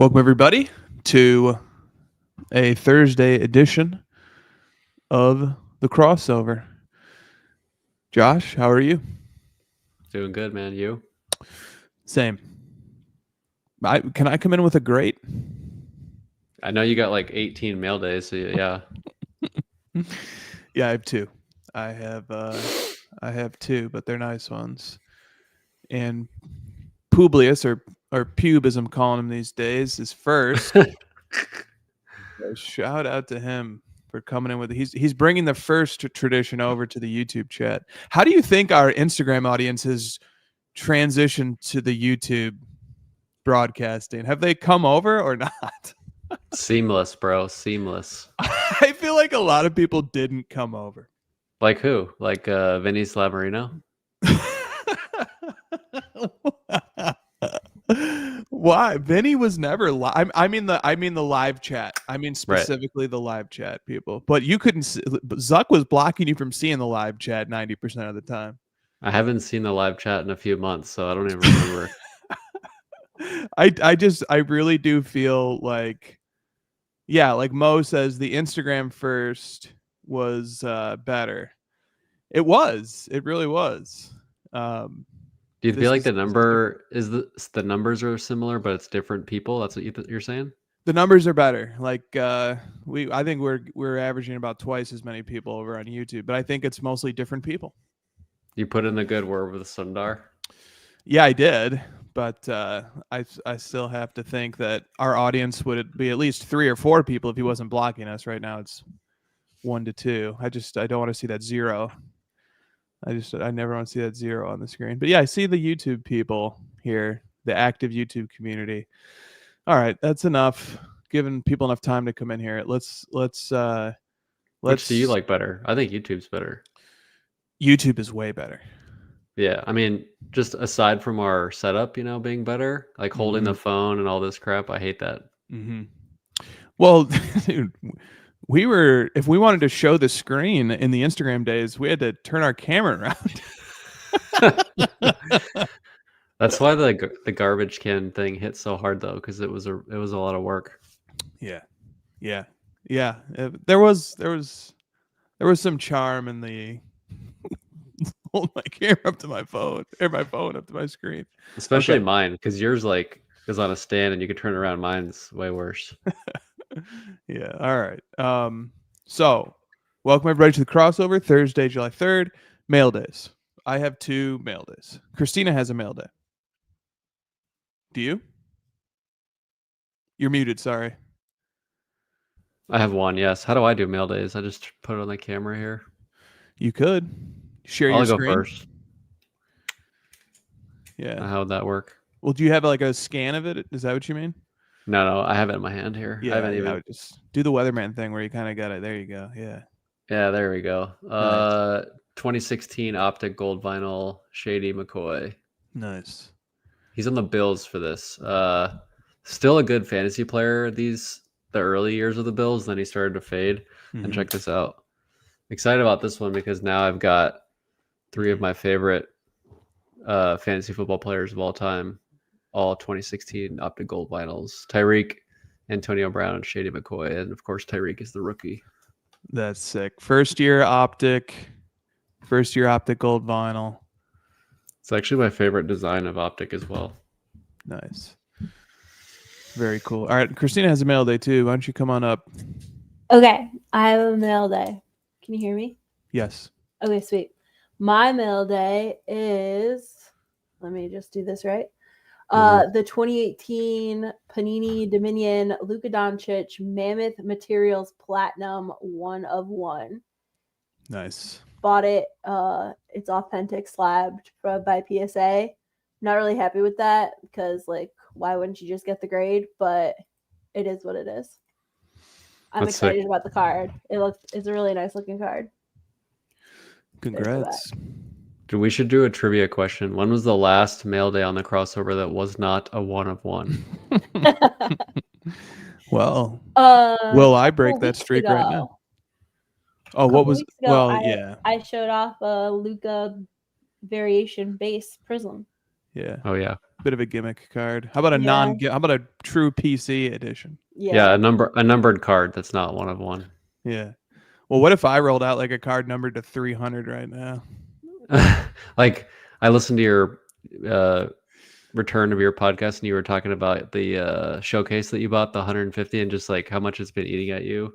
Welcome, everybody, to a Thursday edition of The Crossover. Josh, how are you? Doing good, man. You? Same. Can I come in with a great? I know you got like 18 mail days, so yeah. Yeah, I have two. I have two, but they're nice ones. And Publius, or Pube as I'm calling him these days, is first. Shout out to him for coming in with he's bringing the first tradition over to the YouTube chat. How do you think our Instagram audience has transitioned to the YouTube broadcasting? Have they come over or not? Seamless, bro. Seamless. I feel like a lot of people didn't come over. Like who? Like Vinny Slamarino? Why? Vinny was never live. I mean the live chat. I mean specifically the live chat people. But you couldn't see, Zuck was blocking you from seeing the live chat 90% of the time. I haven't seen the live chat in a few months, so I don't even remember. I really do feel like, yeah, like Mo says, the Instagram first was better. It was. It really was. Do you feel like the number is the numbers are similar, but it's different people? That's what you're saying? The numbers are better. Like I think we're averaging about twice as many people over on YouTube, but I think it's mostly different people. You put in the good word with Sundar? Yeah, I did, but I still have to think that our audience would be at least 3 or 4 people if he wasn't blocking us. Right now it's 1 to 2. I don't want to see that 0. I never want to see that 0 on the screen. But yeah, I see the YouTube people here, the active YouTube community. All right, that's enough. Giving people enough time to come in here. Let's Which do you like better? I think YouTube's better. YouTube is way better. Yeah, I mean, just aside from our setup, being better, like holding the phone and all this crap, I hate that. Mm-hmm. Well, dude, if we wanted to show the screen in the Instagram days, we had to turn our camera around. That's why the garbage can thing hit so hard though, because it was a lot of work. Yeah. There was some charm in the hold my camera up to my phone, or my phone up to my screen. Especially mine, because yours is on a stand and you can turn it around. Mine's way worse. Yeah. All right. So welcome everybody to the crossover, Thursday, July 3rd, mail days. I have 2 mail days. Christina has a mail day. Do you? You're muted, sorry. I have 1, yes. How do I do mail days? I just put it on the camera here. You could share your screen. I'll go first. Yeah. How would that work? Well, do you have like a scan of it? Is that what you mean? No, I have it in my hand here. Yeah, I would just do the weatherman thing where you kind of got it. There you go. Yeah. Yeah, there we go. Nice. 2016 Optic Gold Vinyl, Shady McCoy. Nice. He's on the Bills for this. Still a good fantasy player the early years of the Bills. Then he started to fade. Mm-hmm. And check this out. Excited about this one because now I've got 3 of my favorite fantasy football players of all time. All 2016 Optic Gold Vinyls. Tyreek, Antonio Brown, and Shady McCoy. And of course, Tyreek is the rookie. That's sick. First year Optic Gold Vinyl. It's actually my favorite design of Optic as well. Nice. Very cool. All right, Christina has a mail day too. Why don't you come on up? Okay, I have a mail day. Can you hear me? Yes. Okay, sweet. My mail day is, let me just do this right. The 2018 Panini Dominion Luka Doncic Mammoth Materials Platinum 1 of 1. Nice. Bought it. It's authentic slabbed by PSA. Not really happy with that because, like, why wouldn't you just get the grade? But it is what it is. I'm excited about the card. It's a really nice looking card. Congrats. We should do a trivia question. When was the last mail day on the crossover that was not a 1 of 1? Well, will I break that streak right now? Oh, what was? Well, yeah. I showed off a Luka variation base prism. Yeah, Oh yeah. bit of a gimmick card. How about a Yeah. How about a true PC edition? Yeah, a numbered card that's not one of one. Yeah. Well, what if I rolled out like a card numbered to 300 right now? Like I listened to your return of your podcast and you were talking about the showcase that you bought, the 150, and just like how much it's been eating at you.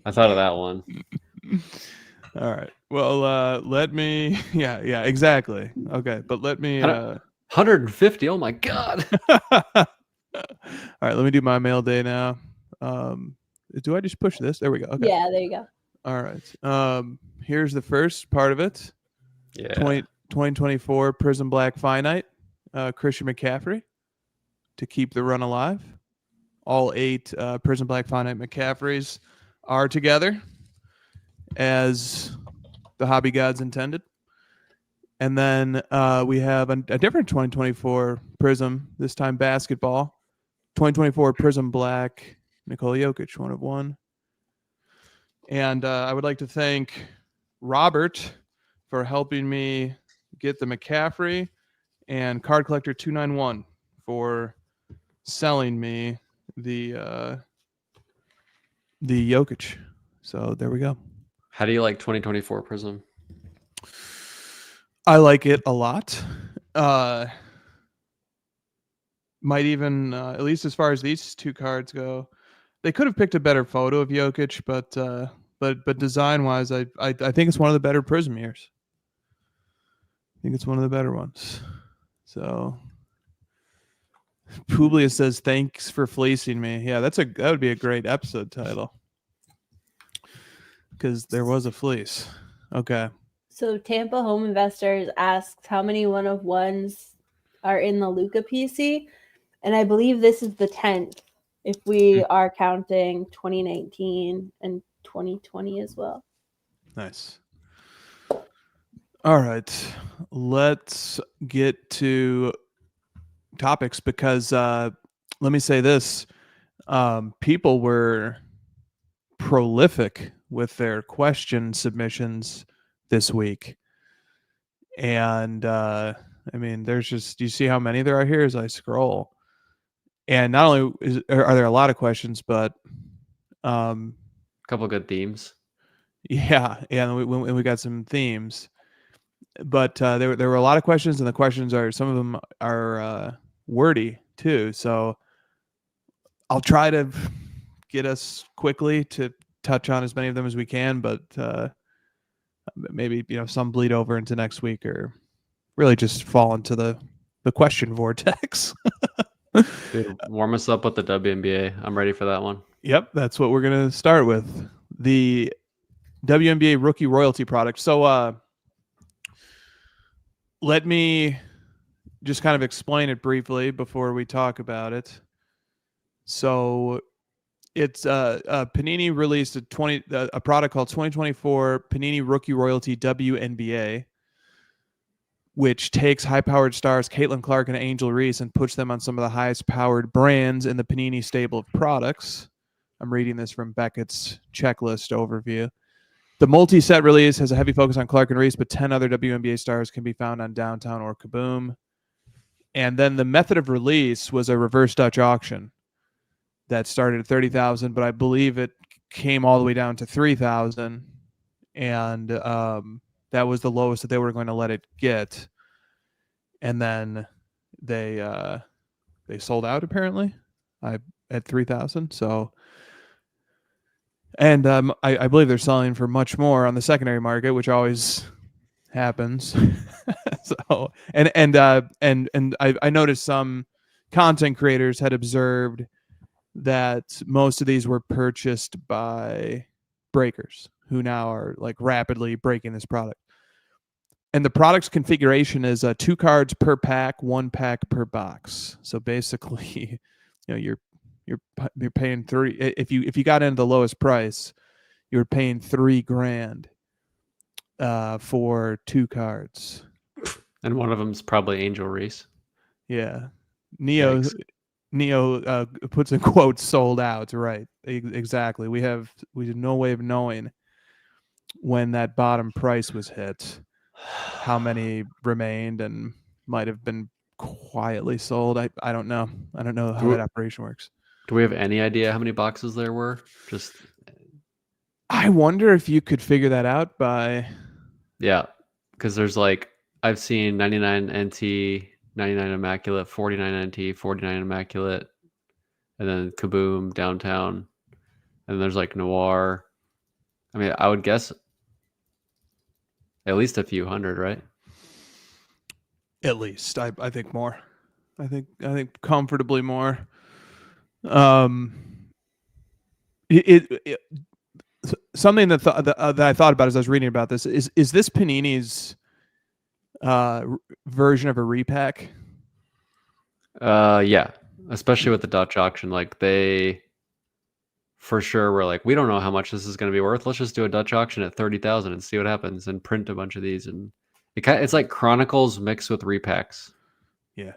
I thought of that one. All right. Well, let me. Yeah, exactly. Okay, but let me. 150. Oh my god. All right, let me do my mail day now. Do I just push this? There we go. Okay. Yeah, there you go. All right. Here's the first part of it. Yeah. 2024 Prism Black Finite, Christian McCaffrey to keep the run alive. All 8 Prism Black Finite McCaffreys are together as the hobby gods intended. And then we have a different 2024 Prism, this time basketball. 2024 Prism Black, Nikola Jokic, 1 of 1. And I would like to thank Robert for helping me get the McCaffrey, and Card Collector 291 for selling me the Jokic. So there we go. How do you like 2024 Prism? I like it a lot. Might even, at least as far as these 2 cards go, they could have picked a better photo of Jokic, but design wise, I think it's one of the better Prism years. I think it's one of the better ones. So Publius says, "Thanks for fleecing me." Yeah, that would be a great episode title, because there was a fleece. Okay. So Tampa Home Investors asks how many 1 of 1s are in the Luca PC, and I believe this is the 10th if we are counting 2019 and 2020 as well. Nice. All right, let's get to topics, because let me say this. People were prolific with their question submissions this week. And I mean, there's just, do you see how many there are here as I scroll? And not only are there a lot of questions, but a couple good themes. Yeah, and we got some themes. But there were a lot of questions, and the questions some of them are wordy too. So I'll try to get us quickly to touch on as many of them as we can, but maybe some bleed over into next week, or really just fall into the question vortex. Dude, warm us up with the WNBA. I'm ready for that one. Yep, that's what we're gonna start with, the WNBA rookie royalty product. So let me just kind of explain it briefly before we talk about it. So it's Panini released a product called 2024 Panini Rookie Royalty WNBA, which takes high-powered stars Caitlin Clark and Angel Reese and puts them on some of the highest-powered brands in the Panini stable of products. I'm reading this from Beckett's checklist overview. The multi-set release has a heavy focus on Clark and Reese, but 10 other WNBA stars can be found on Downtown or Kaboom. And then the method of release was a reverse Dutch auction that started at $30,000, but I believe it came all the way down to $3,000, and that was the lowest that they were going to let it get. And then they sold out apparently at $3,000. So, and I believe they're selling for much more on the secondary market, which always happens. So, and I noticed some content creators had observed that most of these were purchased by breakers who now are like rapidly breaking this product. And the product's configuration is 2 cards per pack, 1 pack per box. So basically, you're paying if you got into the lowest price, you're paying $3,000 for 2 cards. And one of them's probably Angel Reese. Yeah. Neo puts in quotes sold out, right? Exactly. We have no way of knowing when that bottom price was hit, how many remained, and might have been quietly sold. I don't know. I don't know how that operation works. Do we have any idea how many boxes there were? Just I wonder if you could figure that out by. yeah, because there's like I've seen 99 NT, 99 Immaculate, 49 NT, 49 Immaculate, and then Kaboom Downtown, and there's like Noir. I mean, I would guess at least a few hundred, right? At least I think more. I think comfortably more. It something that that I thought about as I was reading about this is this Panini's version of a repack? Yeah, especially with the Dutch auction, like they for sure were like, we don't know how much this is going to be worth. Let's just do a Dutch auction at 30,000 and see what happens, and print a bunch of these, and it's like Chronicles mixed with repacks. Yeah.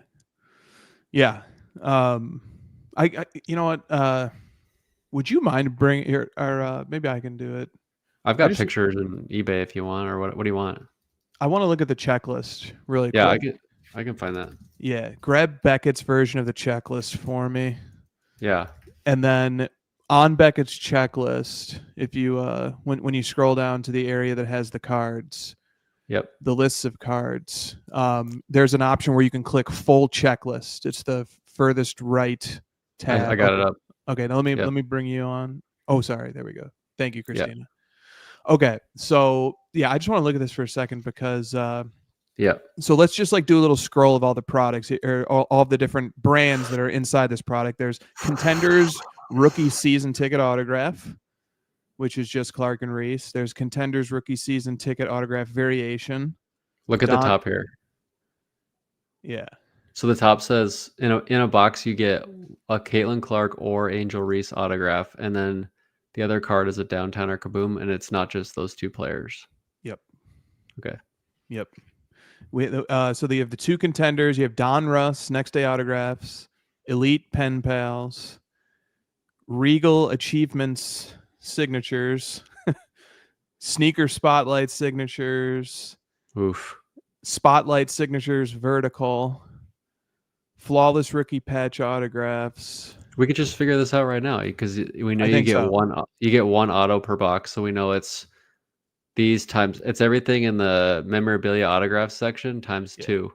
Yeah. I you know what? Would you mind bringing here, or maybe I can do it. I've got pictures in eBay if you want, or what do you want? I want to look at the checklist really yeah, quick. I can find that. Yeah, grab Beckett's version of the checklist for me. Yeah. And then on Beckett's checklist, if you when you scroll down to the area that has the cards, yep, the lists of cards, there's an option where you can click full checklist. It's the furthest right tab. I got it up. Okay, now let me bring you on. Oh, sorry, there we go. Thank you, Christina. Yep. Okay, so yeah, I just want to look at this for a second because yeah. So let's just like do a little scroll of all the products or all the different brands that are inside this product. There's Contenders Rookie Season Ticket Autograph, which is just Clark and Reese. There's Contenders Rookie Season Ticket Autograph Variation. Look at the top here. Yeah. So the top says in a box you get a Caitlin Clark or Angel Reese autograph, and then the other card is a Downtown or Kaboom, and it's not just those two players. Yep. Okay. Yep. So you have the two Contenders. You have Don Russ Next Day autographs, Elite Pen Pals, Regal Achievements signatures, Sneaker Spotlight signatures, oof, Spotlight signatures vertical, Flawless Rookie Patch autographs. We could just figure this out right now because we know you get one auto per box, so we know it's these times. It's everything in the memorabilia autograph section times 2.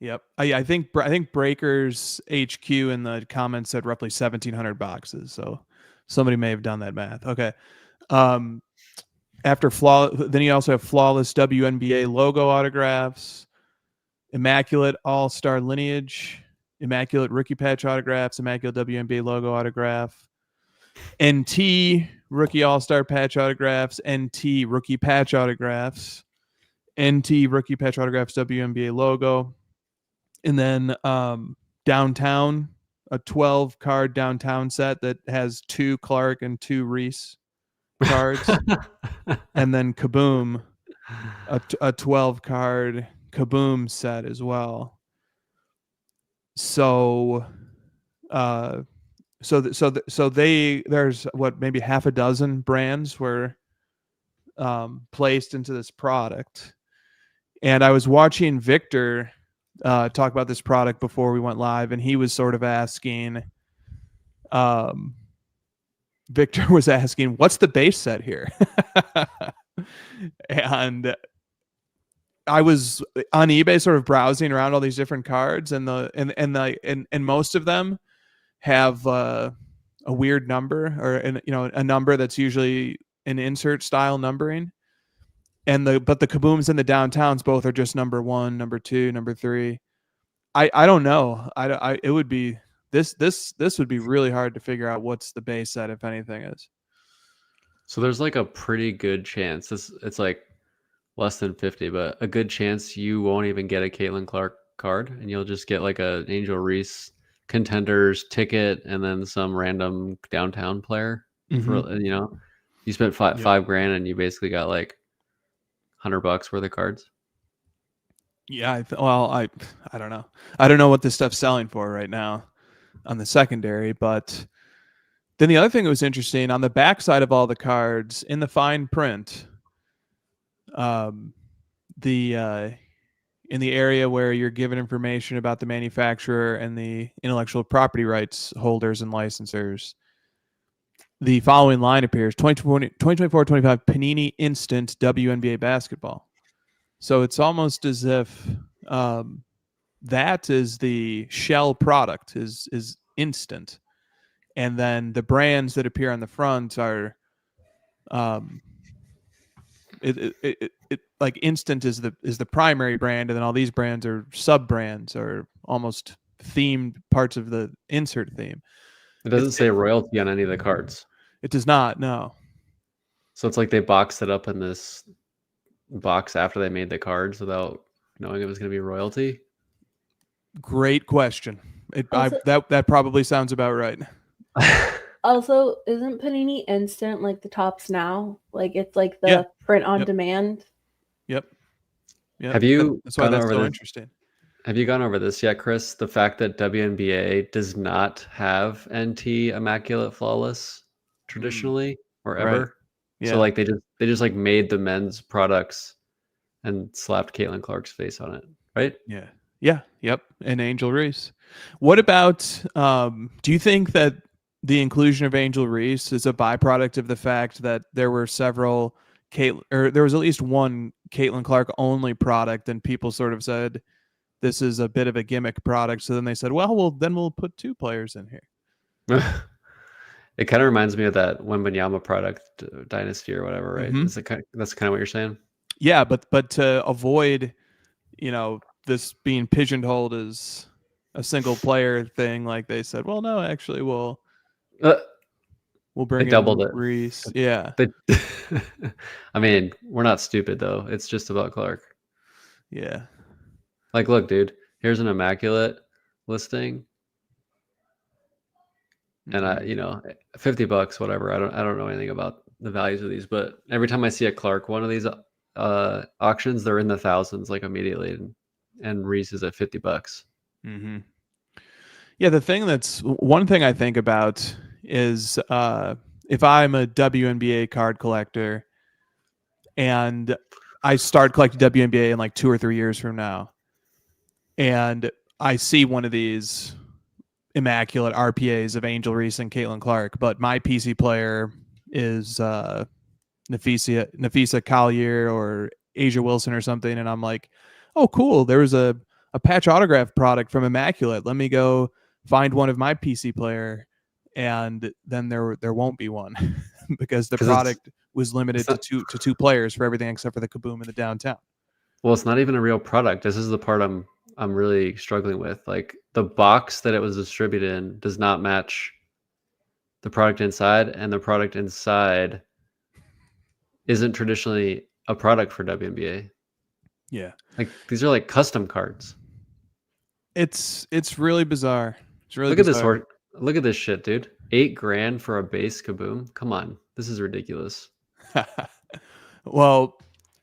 Yep. I think Breakers HQ in the comments said roughly 1,700 boxes. So somebody may have done that math. Okay. Then you also have Flawless WNBA logo autographs, Immaculate All-Star Lineage, Immaculate Rookie Patch autographs, Immaculate WNBA logo autograph, NT Rookie All-Star Patch autographs, NT Rookie Patch autographs, NT Rookie Patch autographs, WNBA logo, and then Downtown, a 12-card Downtown set that has 2 Clark and 2 Reese cards, and then Kaboom, a 12-card Kaboom set as well. So there's what, maybe half a dozen brands were placed into this product. And I was watching Victor talk about this product before we went live, and he was sort of asking, Victor was asking, what's the base set here? And I was on eBay sort of browsing around all these different cards, and most of them have a weird number, or a number that's usually an insert style numbering. But the Kabooms and the Downtowns both are just number 1, number 2, number 3. I don't know. It would be this would be really hard to figure out what's the base set, if anything is. So there's like a pretty good chance it's like less than 50, but a good chance you won't even get a Caitlin Clark card, and you'll just get like a Angel Reese Contenders ticket and then some random Downtown player. For you spent $5,000 and you basically got like $100 worth of cards. Yeah, I don't know. I don't know what this stuff's selling for right now on the secondary, but then the other thing that was interesting on the backside of all the cards in the fine print, and in the area where you're given information about the manufacturer and the intellectual property rights holders and licensors, the following line appears: 2024-25 Panini Instant WNBA basketball. So it's almost as if that is the shell product, is instant, and then the brands that appear on the front are like instant is the primary brand, and then all these brands are sub brands or almost themed parts of the insert theme. It doesn't say royalty on any of the cards. It does not, no. So it's like they boxed it up in this box after they made the cards without knowing it was going to be royalty. Great question. That probably sounds about right. Also, isn't Panini Instant like the tops now? Like it's like the print on demand. Yep. Have you That's why that's so interesting. Have you gone over this yet, Chris? The fact that WNBA does not have NT Immaculate Flawless traditionally or ever. Right. Yeah. So like they just like made the men's products and slapped Caitlin Clark's face on it, right? Yeah. Yeah. Yep. And Angel Reese. What about? Do you think that the inclusion of Angel Reese is a byproduct of the fact that there were several there was at least one Caitlin Clark only product, and people sort of said this is a bit of a gimmick product. So then they said, well, then we'll put two players in here. It kind of reminds me of that Wembanyama product, Dynasty or whatever, right? Mm-hmm. That's kind of what you're saying. Yeah, but to avoid, this being pigeonholed as a single player thing, like they said, well, no, actually, we'll bring doubled it. Reese. Yeah. I mean, we're not stupid though. It's just about Clark. Yeah. Like, look, dude, here's an immaculate listing. And $50, whatever. I don't know anything about the values of these, but every time I see a Clark one of these auctions, they're in the thousands like immediately, and Reese is at $50. Mm-hmm. Yeah, one thing I think about is if I'm a WNBA card collector and I start collecting WNBA in like 2 or 3 years from now, and I see one of these immaculate RPAs of Angel Reese and Caitlin Clark, but my PC player is Nafisa Collier or Asia Wilson or something, and I'm like, oh, cool, there was a patch autograph product from Immaculate. Let me go find one of my PC player, and then there won't be one because the product was limited to two players for everything except for the Kaboom and the Downtown. Well, it's not even a real product. This is the part I'm really struggling with. Like, the box that it was distributed in does not match the product inside, and the product inside isn't traditionally a product for WNBA. Yeah. Like, these are like custom cards. It's really bizarre. It's really Look at this shit, dude. $8,000 for a base Kaboom. Come on. This is ridiculous. Well,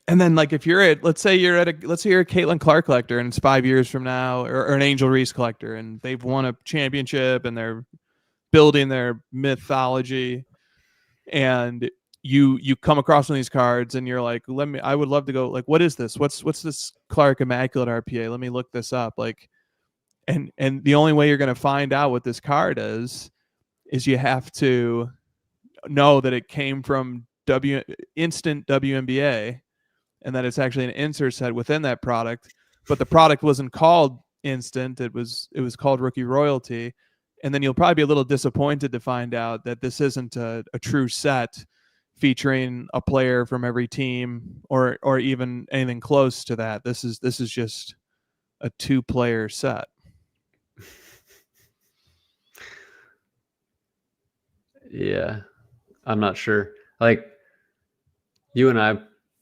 and then like if you're let's say you're a Caitlin Clark collector and it's 5 years from now, or an Angel Reese collector, and they've won a championship and they're building their mythology, and you come across one of these cards and you're like, I would love to go, like, what is this? What's this Clark Immaculate RPA? Let me look this up. Like, and the only way you're going to find out what this card is you have to know that it came from Instant WNBA, and that it's actually an insert set within that product, but the product wasn't called Instant. It was called Rookie Royalty. And then you'll probably be a little disappointed to find out that this isn't a true set featuring a player from every team or even anything close to that. This is just a 2-player set. Yeah, I'm not sure. Like, you and I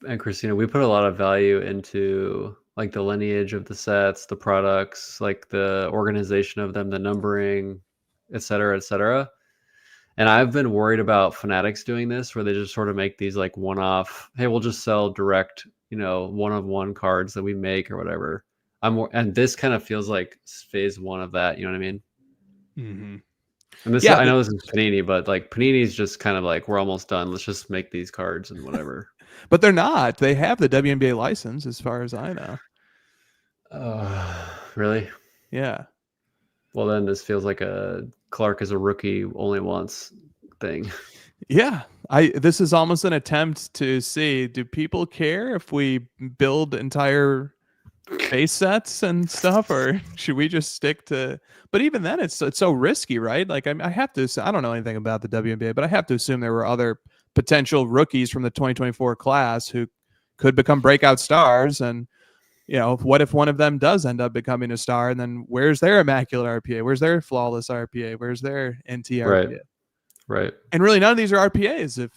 and Christina, we put a lot of value into like the lineage of the sets, the products, like the organization of them, the numbering, et cetera, et cetera. And I've been worried about Fanatics doing this, where they just sort of make these like one-off, hey, we'll just sell direct, one-of-one cards that we make or whatever. And this kind of feels like phase 1 of that. You know what I mean? Mm-hmm. And this, I know this is Panini, but like Panini's just kind of like, we're almost done. Let's just make these cards and whatever. But they're not. They have the WNBA license, as far as I know. Really? Yeah. Well, then this feels like a Clark is a rookie only once thing. Yeah. This is almost an attempt to see, do people care if we build entire base sets and stuff, or should we just stick to? But even then, it's so risky, right? Like I have to. I don't know anything about the WNBA, but I have to assume there were other potential rookies from the 2024 class who could become breakout stars. And what if one of them does end up becoming a star? And then where's their immaculate RPA? Where's their flawless RPA? Where's their NT RPA? Right. And really, none of these are RPAs if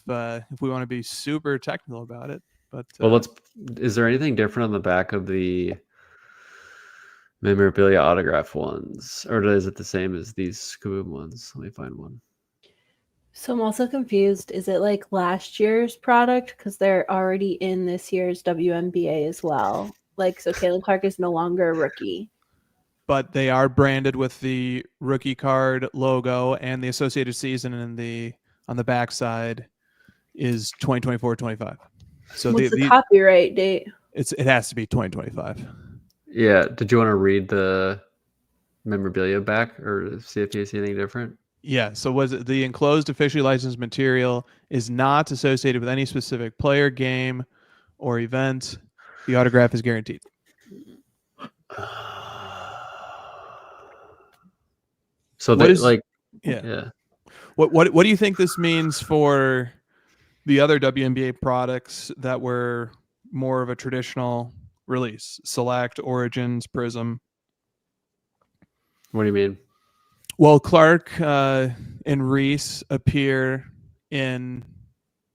we want to be super technical about it. But Well, is there anything different on the back of the memorabilia autograph ones, or is it the same as these Kaboom ones? Let me find one. So I'm also confused. Is it like last year's product? Because they're already in this year's WNBA as well. Like, so Caitlin Clark is no longer a rookie. But they are branded with the rookie card logo, and the associated season on the backside is 2024-25. So what's the copyright date? It has to be 2025. Yeah. Did you want to read the memorabilia back or see if you see anything different? Yeah. So was it the enclosed officially licensed material is not associated with any specific player, game, or event. The autograph is guaranteed. So yeah. What do you think this means for the other WNBA products that were more of a traditional release? Select, Origins, Prism. What do you mean? Well, Clark and Reese appear in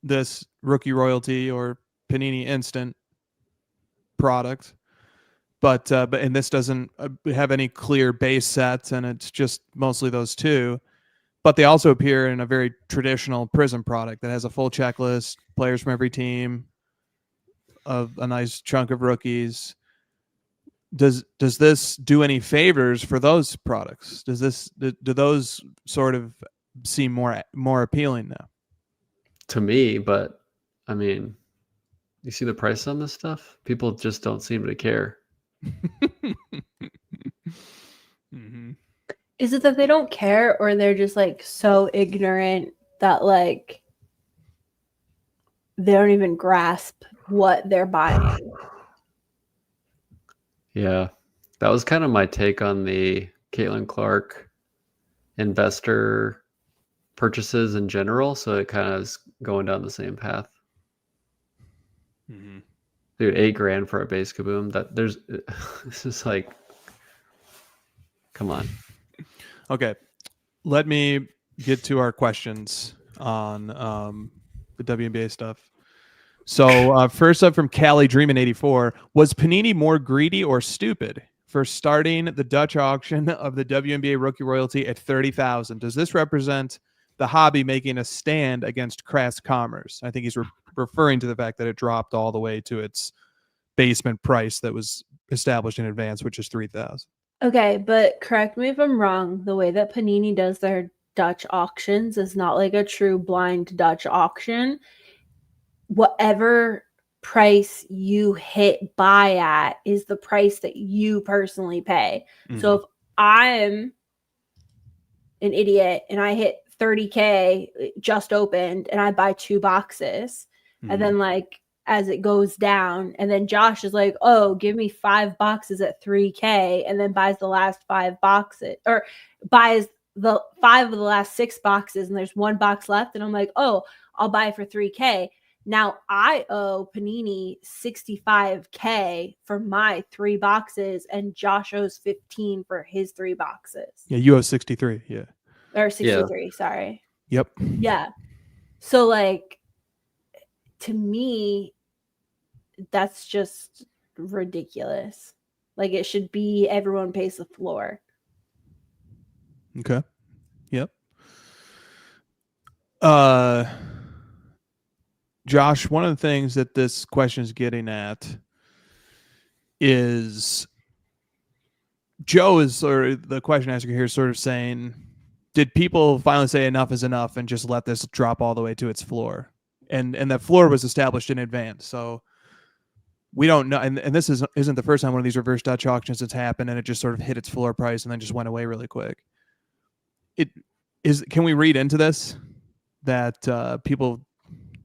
this rookie royalty or Panini Instant product, but and this doesn't have any clear base sets, and it's just mostly those two. But they also appear in a very traditional Prism product that has a full checklist, players from every team, of a nice chunk of rookies. Does this do any favors for those products? Do those sort of seem more appealing now? To me, but I mean, you see the price on this stuff? People just don't seem to care. Mm-hmm. Is it that they don't care, or they're just like so ignorant that like they don't even grasp what they're buying? Yeah, that was kind of my take on the Caitlin Clark investor purchases in general. So it kind of is going down the same path. Mm-hmm. Dude, $8,000 for a base Kaboom. This is like, come on. Okay, let me get to our questions on the WNBA stuff. So first up from Cali Dreamin' 84, was Panini more greedy or stupid for starting the Dutch auction of the WNBA rookie royalty at $30,000? Does this represent the hobby making a stand against crass commerce? I think he's referring to the fact that it dropped all the way to its basement price that was established in advance, which is $3,000. Okay, but correct me if I'm wrong. The way that Panini does their Dutch auctions is not like a true blind Dutch auction. Whatever price you hit buy at is the price that you personally pay. Mm-hmm. So if I'm an idiot and I hit $30K just opened and I buy 2 boxes, mm-hmm. and then like as it goes down, and then Josh is like, oh, give me 5 boxes at $3K, and then buys the last 5 boxes, or buys the 5 of the last 6 boxes, and there's 1 box left, and I'm like, oh, I'll buy it for $3K. Now I owe Panini $65K for my 3 boxes, and Josh owes $15 for his 3 boxes. Yeah, you owe 63. Yeah, or 63. Yeah. Sorry. Yep. Yeah. So like, to me, that's just ridiculous. Like, it should be everyone pays the floor. Okay. Yep. Josh, one of the things that this question is getting at is Joe is, or the question asker here is sort of saying, did people finally say enough is enough and just let this drop all the way to its floor? And that floor was established in advance. So we don't know, and this isn't the first time one of these reverse Dutch auctions has happened, and it just sort of hit its floor price and then just went away really quick. Can we read into this that people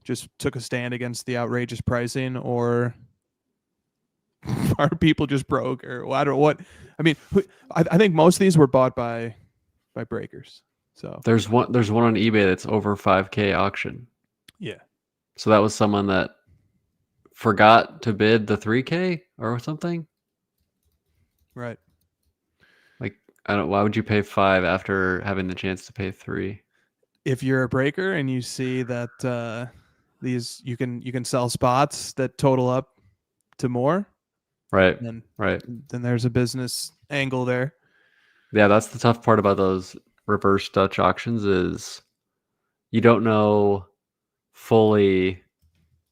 just took a stand against the outrageous pricing, or are people just broke, or I don't know what? I mean, I think most of these were bought by breakers. So There's one on eBay that's over 5K auction. yeah. So that was someone that forgot to bid the 3K or something. Right. Like, why would you pay 5 after having the chance to pay 3? If you're a breaker and you see that these you can sell spots that total up to more, Right. then there's a business angle there. Yeah, that's the tough part about those reverse Dutch auctions is you don't know fully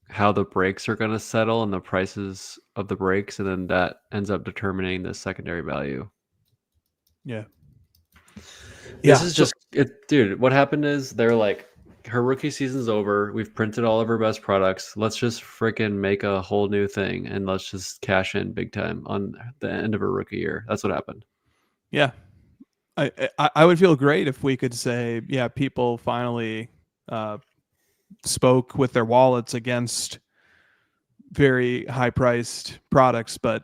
how the breaks are going to settle and the prices of the breaks, and then that ends up determining the secondary value. Yeah. This is just it, dude. What happened is they're like, her rookie season's over. We've printed all of her best products. Let's just freaking make a whole new thing and let's just cash in big time on the end of her rookie year. That's what happened. Yeah. I would feel great if we could say, yeah, people finally spoke with their wallets against very high-priced products. But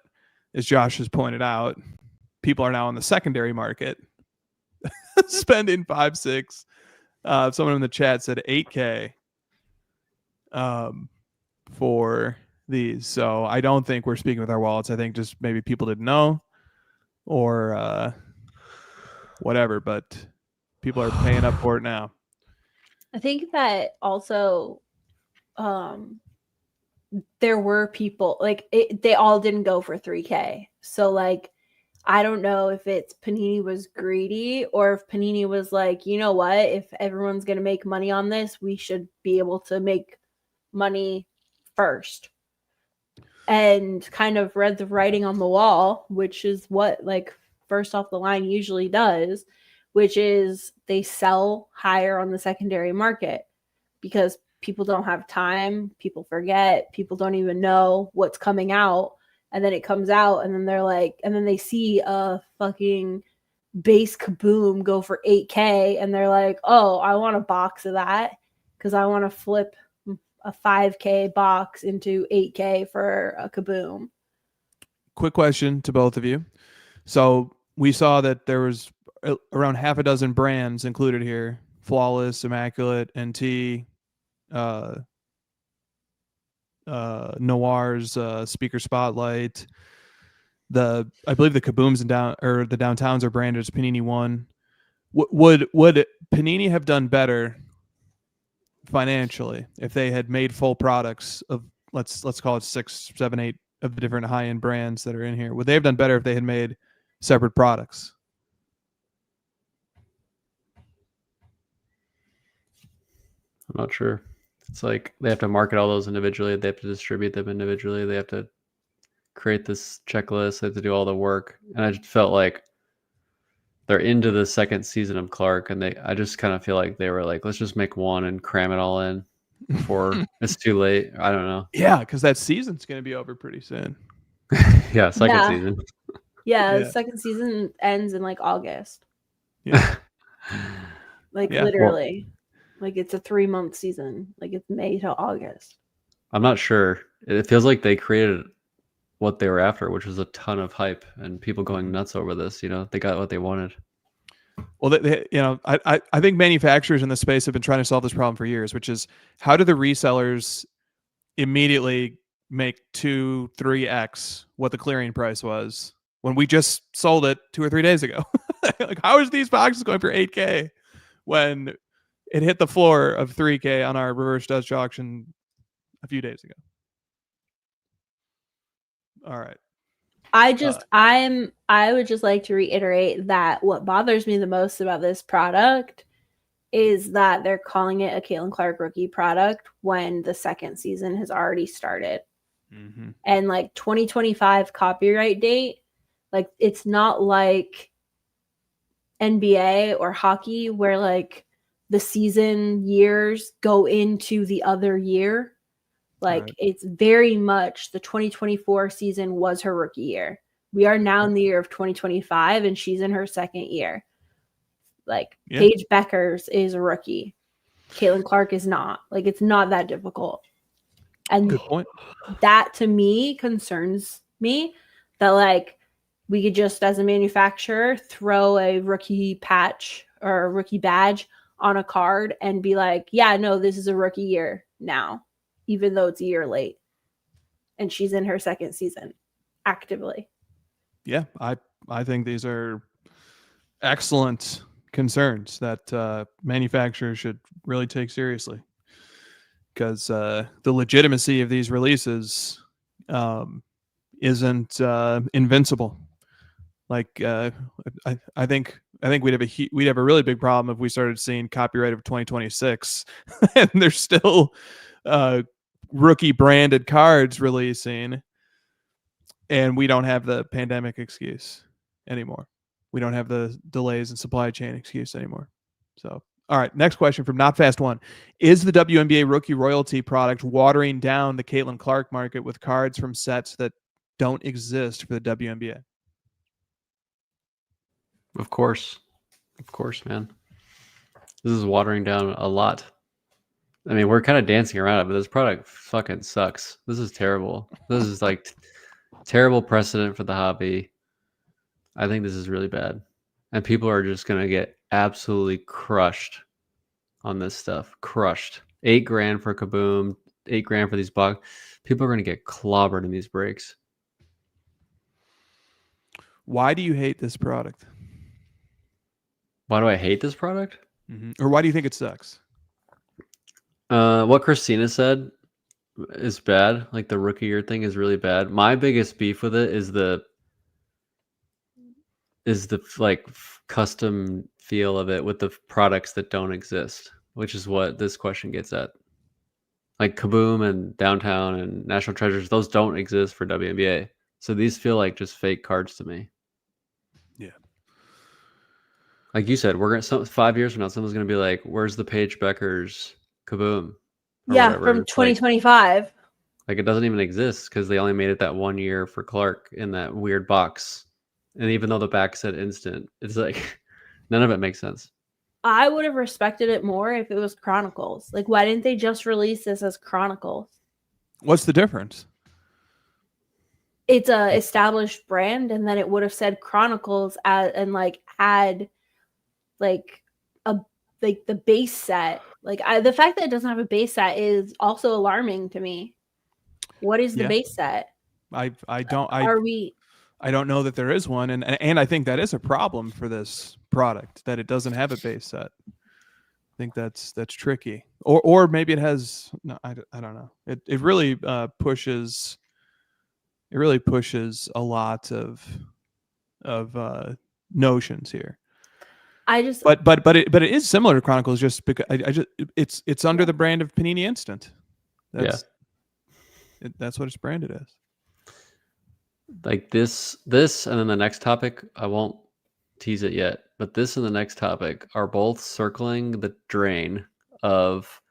as Josh has pointed out, people are now in the secondary market spending 5, 6. Someone in the chat said 8K for these. So I don't think we're speaking with our wallets. I think just maybe people didn't know or whatever, but people are paying up for it now. I think that also there were people like they all didn't go for 3K. So like I don't know if it's Panini was greedy or if Panini was like, you know what, if everyone's going to make money on this, we should be able to make money first. And kind of read the writing on the wall, which is what like first off the line usually does, which is they sell higher on the secondary market because people don't have time, people forget, people don't even know what's coming out. And then it comes out and then they're like, and then they see a fucking base Kaboom go for 8K and they're like, oh, I want a box of that because I want to flip a 5K box into 8K for a Kaboom. Quick question to both of you. So we saw that there was around half a dozen brands included here: Flawless, Immaculate, NT, Noir's Speaker Spotlight. I believe the Kabooms and the Downtowns are branded as Panini One. Would Panini have done better financially if they had made full products of let's call it 6, 7, 8 of the different high end brands that are in here? Would they have done better if they had made separate products? I'm not sure. It's like they have to market all those individually. They have to distribute them individually. They have to create this checklist. They have to do all the work. And I just felt like they're into the second season of Clark, and I just kind of feel like they were like, let's just make one and cram it all in before it's too late. I don't know. Yeah, because that season's going to be over pretty soon. Yeah, second season. Yeah, the second season ends in like August. Yeah. Like literally. Like it's a 3-month season. Like it's May to August. I'm not sure. It feels like they created what they were after, which was a ton of hype and people going nuts over this. You know, they got what they wanted. Well, I think manufacturers in the space have been trying to solve this problem for years, which is how do the resellers immediately make 2, 3x what the clearing price was when we just sold it 2 or 3 days ago? Like, how is these boxes going for 8K when it hit the floor of 3K on our reverse Dutch auction a few days ago? All right. I would just like to reiterate that what bothers me the most about this product is that they're calling it a Caitlin Clark rookie product when the second season has already started. Mm-hmm. And like 2025 copyright date, like it's not like NBA or hockey where like the season years go into the other year. Like Right. it's very much the 2024 season was her rookie year. We are now in the year of 2025 and she's in her second year. Like Yeah. Paige Beckers is a rookie. Caitlin Clark is not. Like it's not that difficult. And Good point. that to me concerns me that like we could just as a manufacturer throw a rookie patch or a rookie badge on a card and be like, yeah, no, this is a rookie year now, even though it's a year late. And she's in her second season actively. Yeah, I think these are excellent concerns that manufacturers should really take seriously, because the legitimacy of these releases isn't invincible. Like I think we'd have a really big problem if we started seeing copyright of 2026 and there's still rookie branded cards releasing, and we don't have the pandemic excuse anymore. We don't have the delays in supply chain excuse anymore. So, all right, next question from Not Fast One. Is the WNBA rookie royalty product watering down the Caitlin Clark market with cards from sets that don't exist for the WNBA? Of course, man. This is watering down a lot. I mean, we're kind of dancing around it, but this product fucking sucks. This is terrible. This is like terrible precedent for the hobby. I think this is really bad. And people are just going to get absolutely crushed on this stuff. Crushed. $8,000 for Kaboom, $8,000 for these box. People are going to get clobbered in these breaks. Why do you hate this product? Why do I hate this product? Or why do you think it sucks? What Christina said is bad. Like the rookie year thing is really bad. My biggest beef with it is the like custom feel of it with the products that don't exist, which is what this question gets at. Like Kaboom and Downtown and National Treasures, those don't exist for WNBA. So these feel like just fake cards to me. Yeah. Like you said, we're gonna 5 years from now, someone's gonna be like, "Where's the Paige Beckers Kaboom?" Yeah, whatever. from 2025. Like it doesn't even exist because they only made it that 1 year for Clark in that weird box. And even though the back said instant, it's like none of it makes sense. I would have respected it more if it was Chronicles. Like, why didn't they just release this as Chronicles? What's the difference? It's a established brand, and then it would have said Chronicles and like had like a like the base set. Like the fact that it doesn't have a base set is also alarming to me. What is the base set? I don't know that there is one, and I think that is a problem for this product, that it doesn't have a base set. I think that's tricky, or maybe it has. No, I don't know. It really pushes. It really pushes a lot of notions here. But it is similar to Chronicles, just because it's under the brand of Panini Instant. That's what it's branded as. Like this, and then the next topic, I won't tease it yet, but this and the next topic are both circling the drain of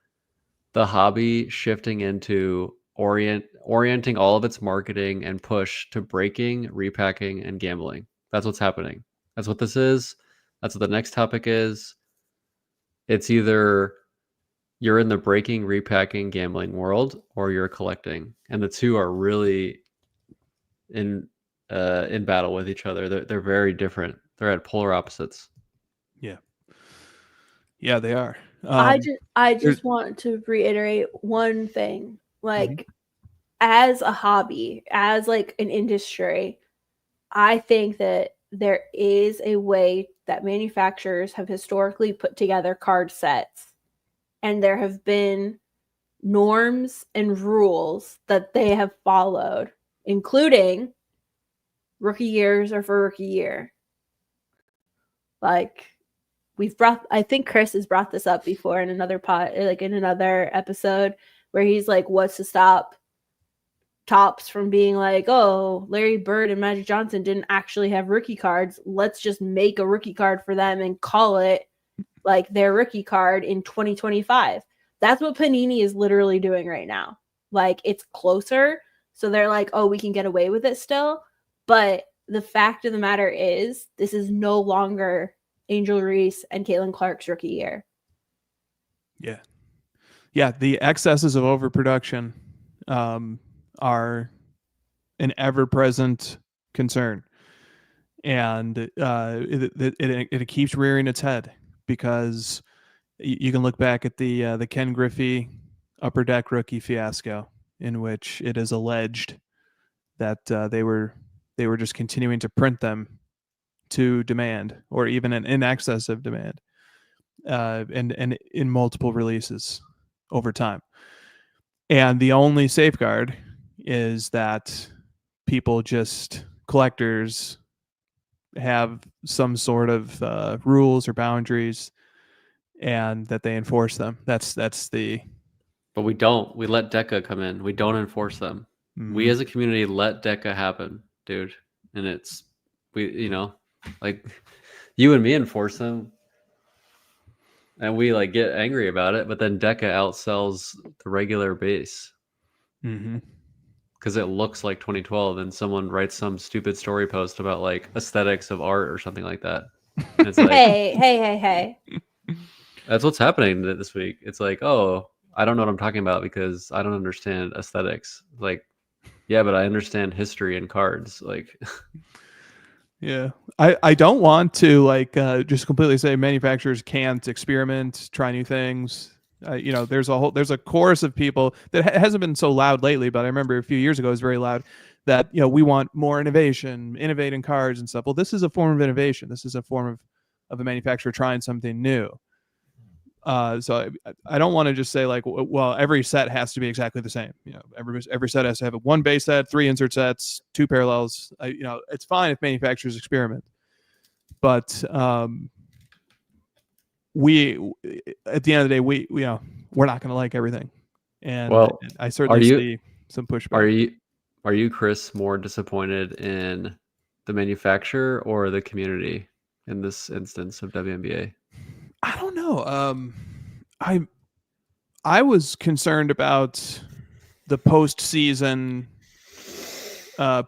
the hobby shifting into orienting all of its marketing and push to breaking, repacking, and gambling. That's what's happening. That's what this is. That's what the next topic is. It's either you're in the breaking, repacking, gambling world, or you're collecting, and the two are really in battle with each other. They're very different. They're at polar opposites. Yeah, they are. I just want to reiterate one thing. Like, as a hobby, as like an industry, I think that there is a way that manufacturers have historically put together card sets, and there have been norms and rules that they have followed, including rookie years are for rookie year. Like, I think Chris has brought this up before in another in another episode, where he's like, what's to stop Topps from being like, oh, Larry Bird and Magic Johnson didn't actually have rookie cards. Let's just make a rookie card for them and call it like their rookie card in 2025. That's what Panini is literally doing right now. like it's closer. So they're like, oh, we can get away with it still. But the fact of the matter is, this is no longer Angel Reese and Caitlin Clark's rookie year. Yeah. Yeah. The excesses of overproduction are an ever-present concern. And it keeps rearing its head because you can look back at the Ken Griffey Upper Deck rookie fiasco, in which it is alleged that they were just continuing to print them to demand, or even in excess of demand, and in multiple releases over time. And the only safeguard is that collectors have some sort of rules or boundaries, and that they enforce them. That's the. But we don't. We let DECA come in. We don't enforce them. We as a community let DECA happen, dude. And like you and me enforce them, and we like get angry about it. But then DECA outsells the regular base because it looks like 2012, and someone writes some stupid story post about like aesthetics of art or something like that. And it's like, hey. That's what's happening this week. It's like, oh, I don't know what I'm talking about because I don't understand aesthetics. Like, yeah, but I understand history and cards. Like, yeah, I don't want to like just completely say manufacturers can't experiment, try new things. There's a chorus of people that hasn't been so loud lately, but I remember a few years ago it was very loud that, we want more innovation, innovate in cards and stuff. Well, this is a form of innovation. This is a form of a manufacturer trying something new. So I don't want to just say like, well, every set has to be exactly the same. Every set has to have one base set, 3 insert sets, 2 parallels. It's fine if manufacturers experiment, but we, at the end of the day, we're not going to like everything. And well, I certainly see some pushback. Are you, Chris, more disappointed in the manufacturer or the community in this instance of WNBA? I don't know. I was concerned about the postseason,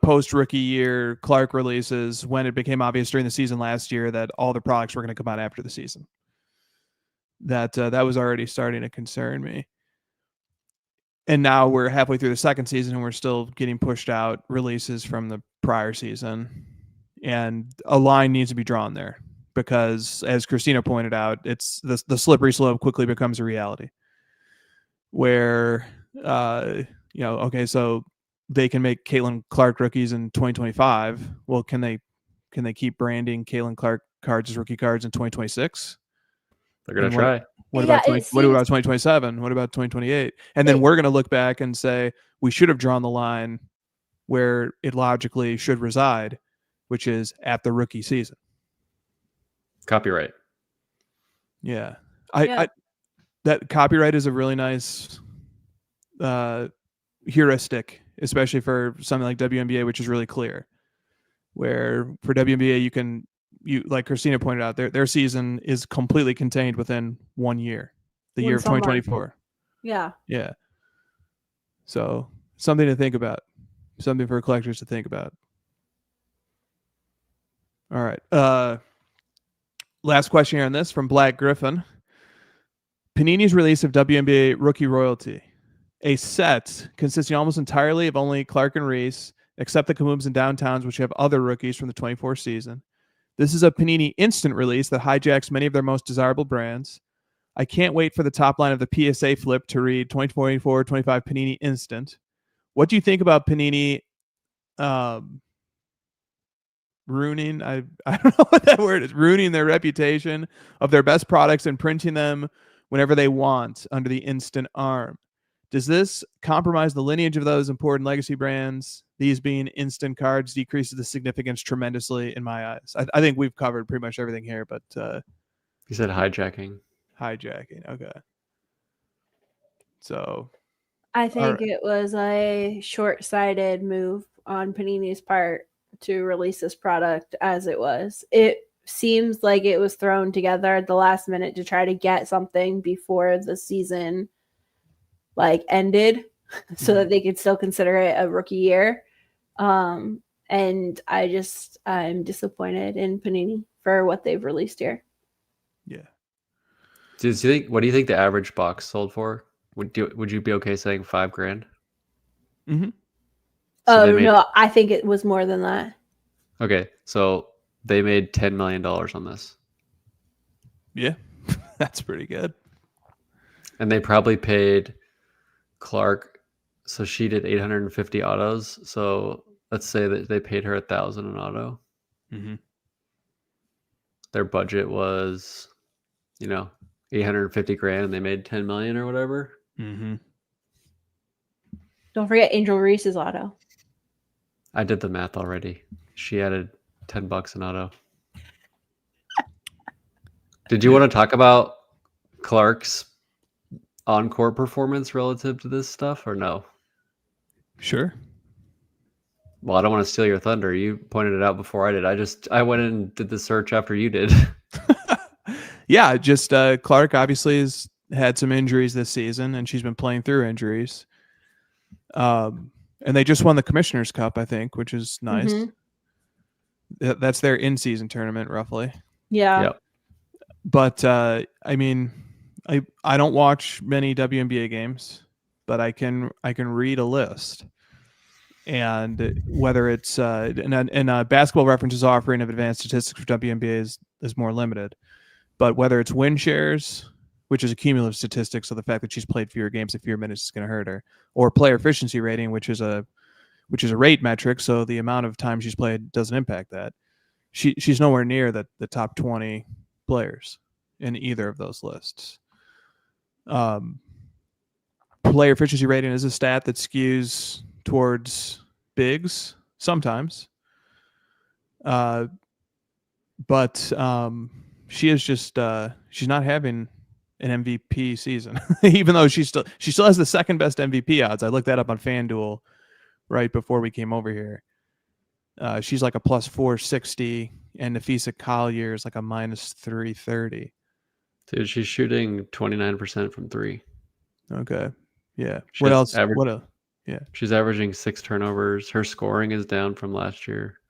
post rookie year Clark releases when it became obvious during the season last year that all the products were going to come out after the season. That was already starting to concern me. And now we're halfway through the second season and we're still getting pushed out releases from the prior season. And a line needs to be drawn there because, as Christina pointed out, it's the slippery slope quickly becomes a reality where, okay, so they can make Caitlin Clark rookies in 2025. Well, can they keep branding Caitlin Clark cards as rookie cards in 2026? They're going to try. What about 2027? What about 2028? And then we're going to look back and say we should have drawn the line where it logically should reside, which is at the rookie season. Copyright. Yeah. That copyright is a really nice heuristic, especially for something like WNBA, which is really clear. Where for WNBA, you like Christina pointed out, their season is completely contained within 1 year, the year of 2024. Yeah. Yeah. So something to think about, something for collectors to think about. All right. Last question here on this from Black Griffin. Panini's release of WNBA Rookie Royalty, a set consisting almost entirely of only Clark and Reese, except the Kabooms and Downtowns, which have other rookies from the 24 season. This is a Panini instant release that hijacks many of their most desirable brands. I can't wait for the top line of the PSA flip to read 24, 25 Panini instant. What do you think about Panini ruining, I don't know what that word is, ruining their reputation of their best products and printing them whenever they want under the instant arm? Does this compromise the lineage of those important legacy brands? These being instant cards decreases the significance tremendously in my eyes. I think we've covered pretty much everything here, but you said hijacking. Okay. So I think it was a short-sighted move on Panini's part to release this product as it was. It seems like it was thrown together at the last minute to try to get something before the season ended. so that they could still consider it a rookie year. And I'm disappointed in Panini for what they've released here. Do you think? What do you think the average box sold for? Would you be okay saying $5,000? Mm-hmm. No, I think it was more than that. Okay, so they made $10 million on this. Yeah, that's pretty good. And they probably paid Clark, so she did 850 autos. So let's say that they paid her $1,000 an auto. Mm-hmm. Their budget was, 850 grand, and they made 10 million or whatever. Mm-hmm. Don't forget Angel Reese's auto. I did the math already. She added $10 an auto. Did you want to talk about Clark's on-court performance relative to this stuff, or no? Sure. Well, I don't want to steal your thunder. You pointed it out before I did. I went in and did the search after you did. Yeah, just Clark obviously has had some injuries this season, and she's been playing through injuries. And they just won the Commissioner's Cup, I think, which is nice. Mm-hmm. That's their in-season tournament, roughly. Yeah. Yep. But I mean, I don't watch many WNBA games, but I can read a list. And whether it's and Basketball Reference's offering of advanced statistics for WNBA is more limited. But whether it's win shares, which is a cumulative statistic, so the fact that she's played fewer games at fewer minutes is going to hurt her, or player efficiency rating, which is a rate metric, so the amount of time she's played doesn't impact that. She's nowhere near the top 20 players in either of those lists. Player efficiency rating is a stat that skews towards bigs sometimes. But she is just she's not having an MVP season, even though she still has the second best MVP odds. I looked that up on FanDuel right before we came over here. She's like a plus 460, and Nafisa Collier is like a minus 330. Dude, she's shooting 29% from three. Okay. Yeah. She's What else? Yeah. She's averaging 6 turnovers. Her scoring is down from last year.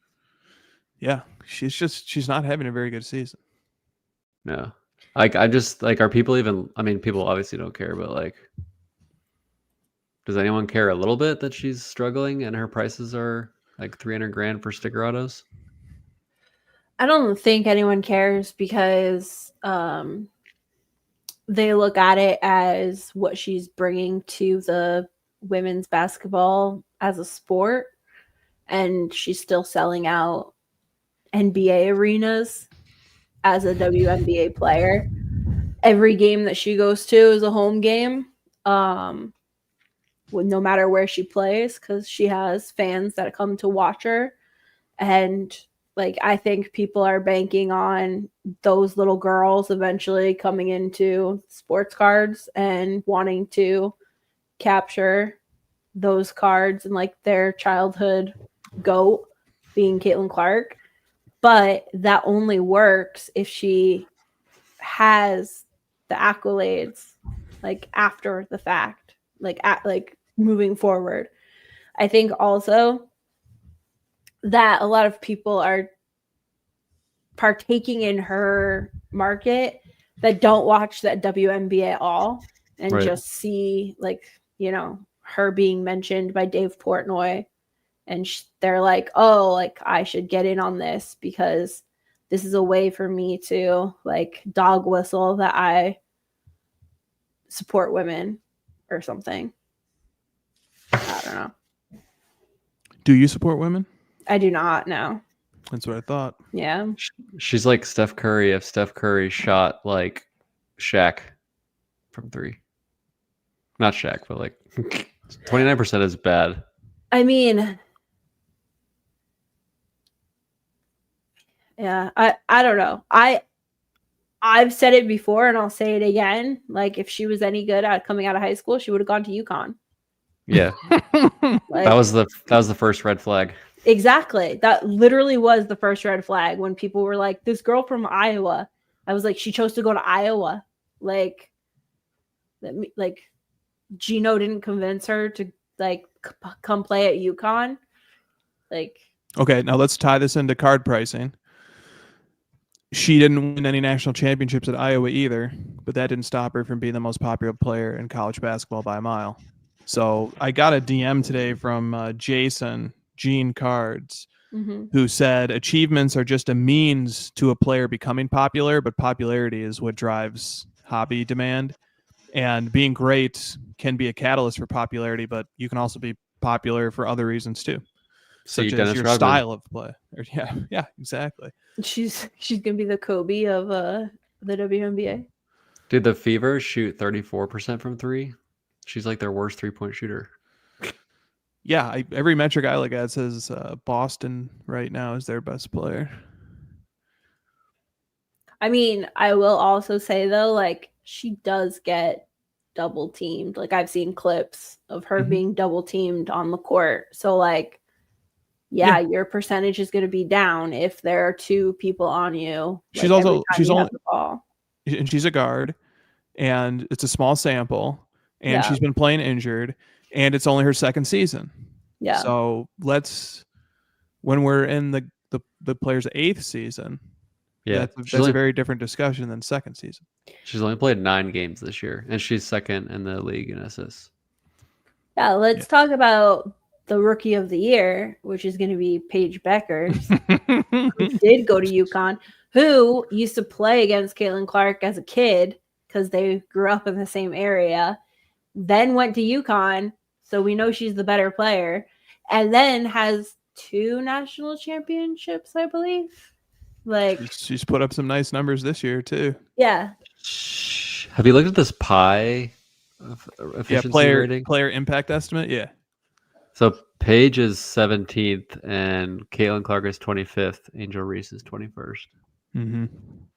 Yeah. She's not having a very good season. No. I just are people even, I mean, people obviously don't care, but does anyone care a little bit that she's struggling and her prices are like 300 grand for sticker autos? I don't think anyone cares because they look at it as what she's bringing to the women's basketball as a sport, and she's still selling out NBA arenas as a WNBA player. Every game that she goes to is a home game, no matter where she plays, because she has fans that come to watch her. And I think people are banking on those little girls eventually coming into sports cards and wanting to capture those cards and their childhood GOAT being Caitlin Clark. But that only works if she has the accolades after the fact, moving forward. I think also that a lot of people are partaking in her market that don't watch that WNBA at all and Right. just see her being mentioned by Dave Portnoy, and they're like, oh, I should get in on this because this is a way for me to dog whistle that I support women or something. I don't know. Do you support women? I do not know. That's what I thought. Yeah. She's like Steph Curry if Steph Curry shot like Shaq from three. Not Shaq, but 29% is bad. I mean, yeah, I don't know. I've said it before and I'll say it again. If she was any good at coming out of high school, she would have gone to UConn. Yeah. That was the first red flag. Exactly. That literally was the first red flag when people were like, this girl from Iowa. I was like, she chose to go to Iowa. Gino didn't convince her to like come play at UConn. Like, okay, now let's tie this into card pricing. She didn't win any national championships at Iowa either, but that didn't stop her from being the most popular player in college basketball by a mile. So I got a DM today from Jason Gene Cards, who said achievements are just a means to a player becoming popular, but popularity is what drives hobby demand. And being great can be a catalyst for popularity, but you can also be popular for other reasons too, such as your style of play. Yeah, exactly. she's gonna be the Kobe of the WNBA. Did the Fever shoot 34% from three? She's like their worst 3-point shooter. Yeah, every metric I look at says Boston right now is their best player. I mean, I will also say though, like she does get double teamed. Like I've seen clips of her being double teamed on the court. So like, yeah, your percentage is going to be down if there are two people on you. She's like, also she's only the ball. And she's a guard, and it's a small sample, and she's been playing injured, and it's only her second season. Yeah. So when we're in the player's 8th season, that's a very different discussion than second season. She's only played 9 games this year, and she's second in the league in assists. Yeah, let's talk about the rookie of the year, which is going to be Paige Beckers, who did go to UConn, who used to play against Caitlin Clark as a kid because they grew up in the same area, then went to UConn, so we know she's the better player, and then has 2 national championships, I believe. Like she's put up some nice numbers this year too. Yeah. Have you looked at this pie efficiency rating? Player impact estimate? Yeah. So Paige is 17th and Caitlin Clark is 25th. Angel Reese is 21st. Mm-hmm.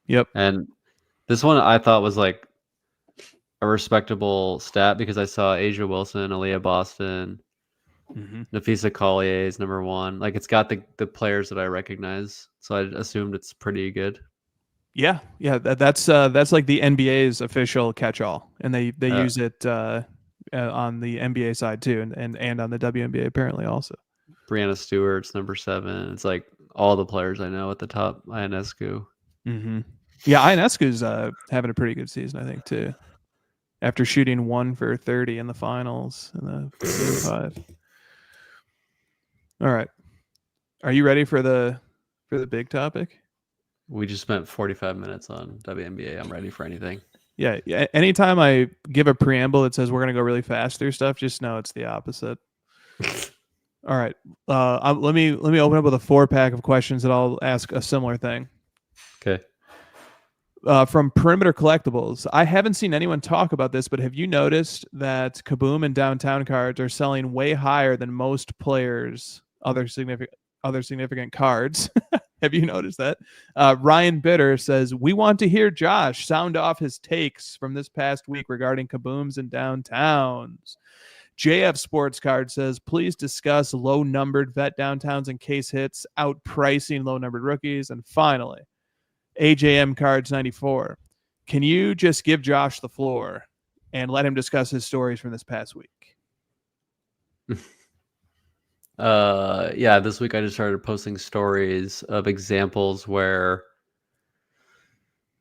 Yep. And this one I thought was like a respectable stat because I saw Asia Wilson, Aaliyah Boston, Nafisa Collier is number 1. Like it's got the players that I recognize, so I assumed it's pretty good. Yeah. That's like the NBA's official catch-all, and they use it on the NBA side too, and on the WNBA apparently also. Brianna Stewart's number 7. It's like all the players I know at the top. Ionescu. Yeah, Ionescu's having a pretty good season, I think, too. After shooting 1 for 30 in the finals in the Game 5. All right, are you ready for the big topic? We just spent 45 minutes on WNBA. I'm ready for anything. Yeah. Anytime I give a preamble that says we're gonna go really fast through stuff, just know it's the opposite. All right. Let me open up with a 4-pack of questions that I'll ask a similar thing. Okay. From Perimeter Collectibles, I haven't seen anyone talk about this, but have you noticed that Kaboom and Downtown cards are selling way higher than most players' other significant cards? Have you noticed that? Ryan Bitter says, we want to hear Josh sound off his takes from this past week regarding Kabooms and Downtowns. JF Sports Card says, please discuss low-numbered vet downtowns and case hits, outpricing low-numbered rookies. And finally, AJM Cards 94. Can you just give Josh the floor and let him discuss his stories from this past week? Yeah, this week I just started posting stories of examples where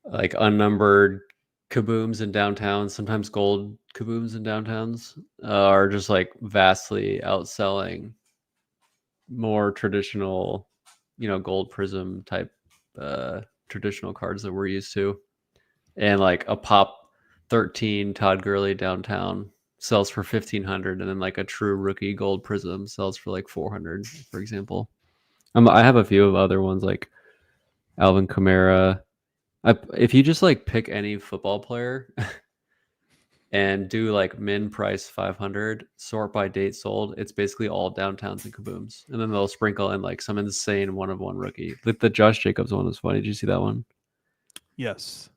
like unnumbered kabooms and downtowns, sometimes gold kabooms and downtowns, are just like vastly outselling more traditional, gold prism type traditional cards that we're used to. And like a pop 13 Todd Gurley downtown sells for $1,500, and then like a true rookie gold prism sells for like $400, for example. I have a few of other ones like Alvin Kamara. If you just like pick any football player and do like min price 500, sort by date sold, it's basically all downtowns and kabooms, and then they'll sprinkle in like some insane 1-of-1 rookie. Like the Josh Jacobs one was funny. Did you see that one? Yes.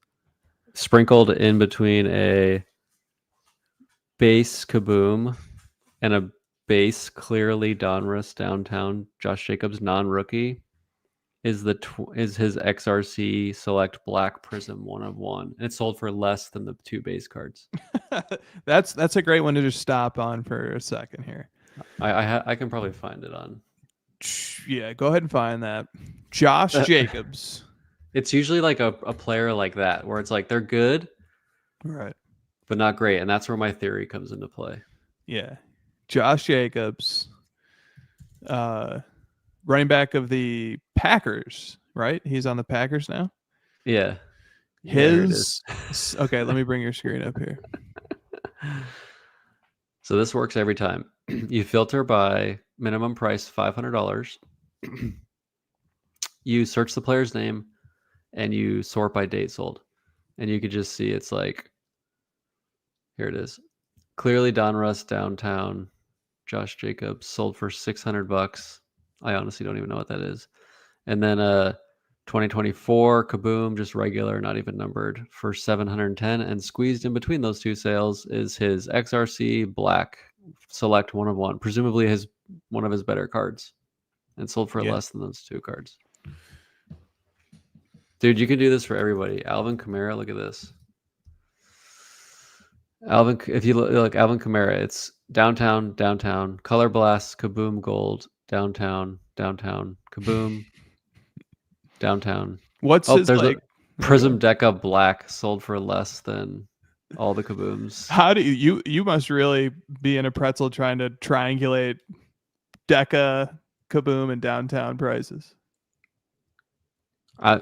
Sprinkled in between a base kaboom and a base clearly Donruss downtown Josh Jacobs non-rookie is his XRC Select Black Prism 1-of-1. And it sold for less than the 2 base cards. That's a great one to just stop on for a second here. I can probably find it on. Yeah, go ahead and find that. Josh Jacobs. It's usually like a player like that where it's like they're good, Right. but not great, and that's where my theory comes into play. Yeah. Josh Jacobs, running back of the Packers, right? He's on the Packers now. Yeah. There it is. Okay, let me bring your screen up here. So this works every time. You filter by minimum price $500. You search the player's name and you sort by date sold. And you could just see it's like, here it is. Clearly Donruss Downtown, Josh Jacobs sold for $600. I honestly don't even know what that is. And then 2024 Kaboom, just regular, not even numbered, for 710. And squeezed in between those two sales is his XRC Black Select 1 of 1, presumably one of his better cards, and sold for less than those two cards. Dude, you can do this for everybody. Alvin Kamara, look at this. If you look Alvin Kamara, it's downtown, color blast, Kaboom gold, downtown, Kaboom, downtown. What's his there's like? a Prism Deca Black sold for less than all the Kabooms. How do you must really be in a pretzel trying to triangulate Deca, Kaboom, and downtown prices? I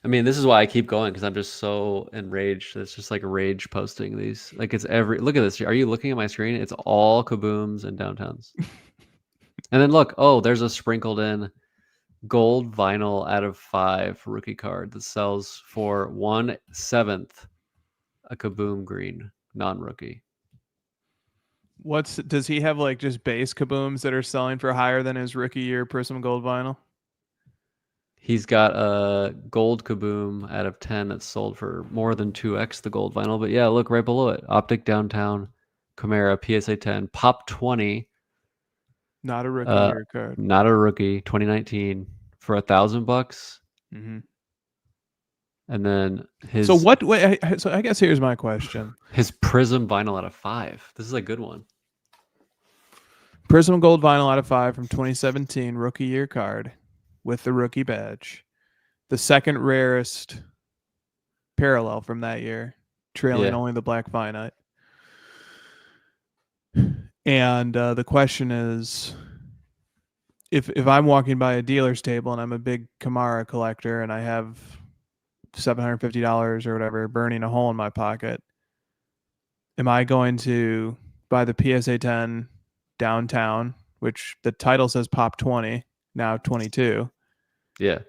mean, this is why I keep going, because I'm just so enraged. It's just like rage posting these. Like it's look at this. Are you looking at my screen? It's all Kabooms and downtowns. And then look, there's a sprinkled in gold vinyl out of 5 rookie card that sells for 1/7 a Kaboom green non-rookie. Does he have like just base Kabooms that are selling for higher than his rookie year Prism Gold vinyl? He's got a gold Kaboom out of 10 that's sold for more than 2x the gold vinyl. But yeah, look right below it. Optic Downtown, Kamara, PSA 10, Pop 20. Not a rookie year card. Not a rookie, 2019 for $1,000. Mm-hmm. And then his. So what? Wait, so I guess here's my question. His Prism vinyl out of 5. This is a good one. Prism Gold vinyl out of 5 from 2017 rookie year card with the rookie badge. The second rarest parallel from that year, trailing only the Black Finite. And the question is, if I'm walking by a dealer's table and I'm a big Kamara collector and I have $750 or whatever burning a hole in my pocket, am I going to buy the PSA 10 downtown, which the title says Pop 20, now 22? Yeah.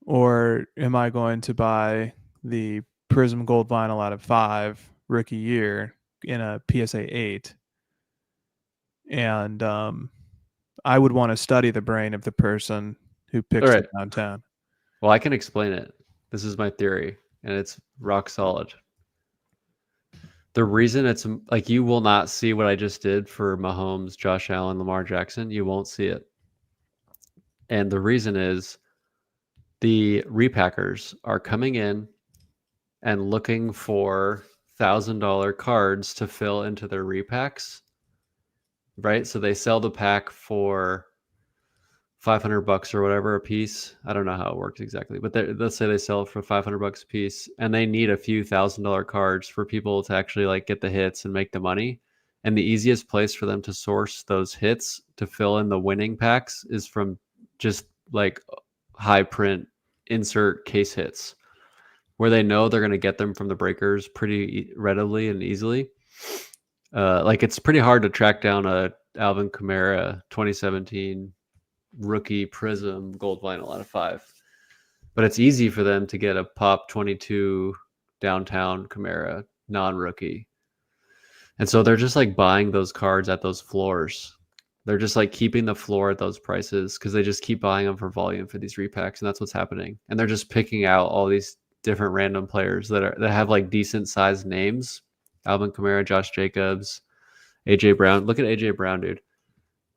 Or am I going to buy the Prism Gold vinyl out of 5 rookie year in a PSA 8? And I would want to study the brain of the person who picks the downtown. Well, I can explain it. This is my theory, and it's rock solid. The reason it's like you will not see what I just did for Mahomes, Josh Allen, Lamar Jackson. You won't see it. And the reason is the repackers are coming in and looking for $1,000 cards to fill into their repacks. Right? So they sell the pack for $500 or whatever a piece. I don't know how it works exactly, but let's say they sell it for $500 a piece, and they need a few $1,000 cards for people to actually like get the hits and make the money. And the easiest place for them to source those hits to fill in the winning packs is from just like high print insert case hits, where they know they're going to get them from the breakers pretty readily and easily. Like it's pretty hard to track down a Alvin Kamara 2017 rookie Prism gold vinyl out of 5, but it's easy for them to get a Pop 22 downtown Kamara non-rookie, and so they're just like buying those cards at those floors. They're just like keeping the floor at those prices because they just keep buying them for volume for these repacks, and that's what's happening. And they're just picking out all these different random players that have like decent sized names. Alvin Kamara, Josh Jacobs, AJ Brown. Look at AJ Brown, dude.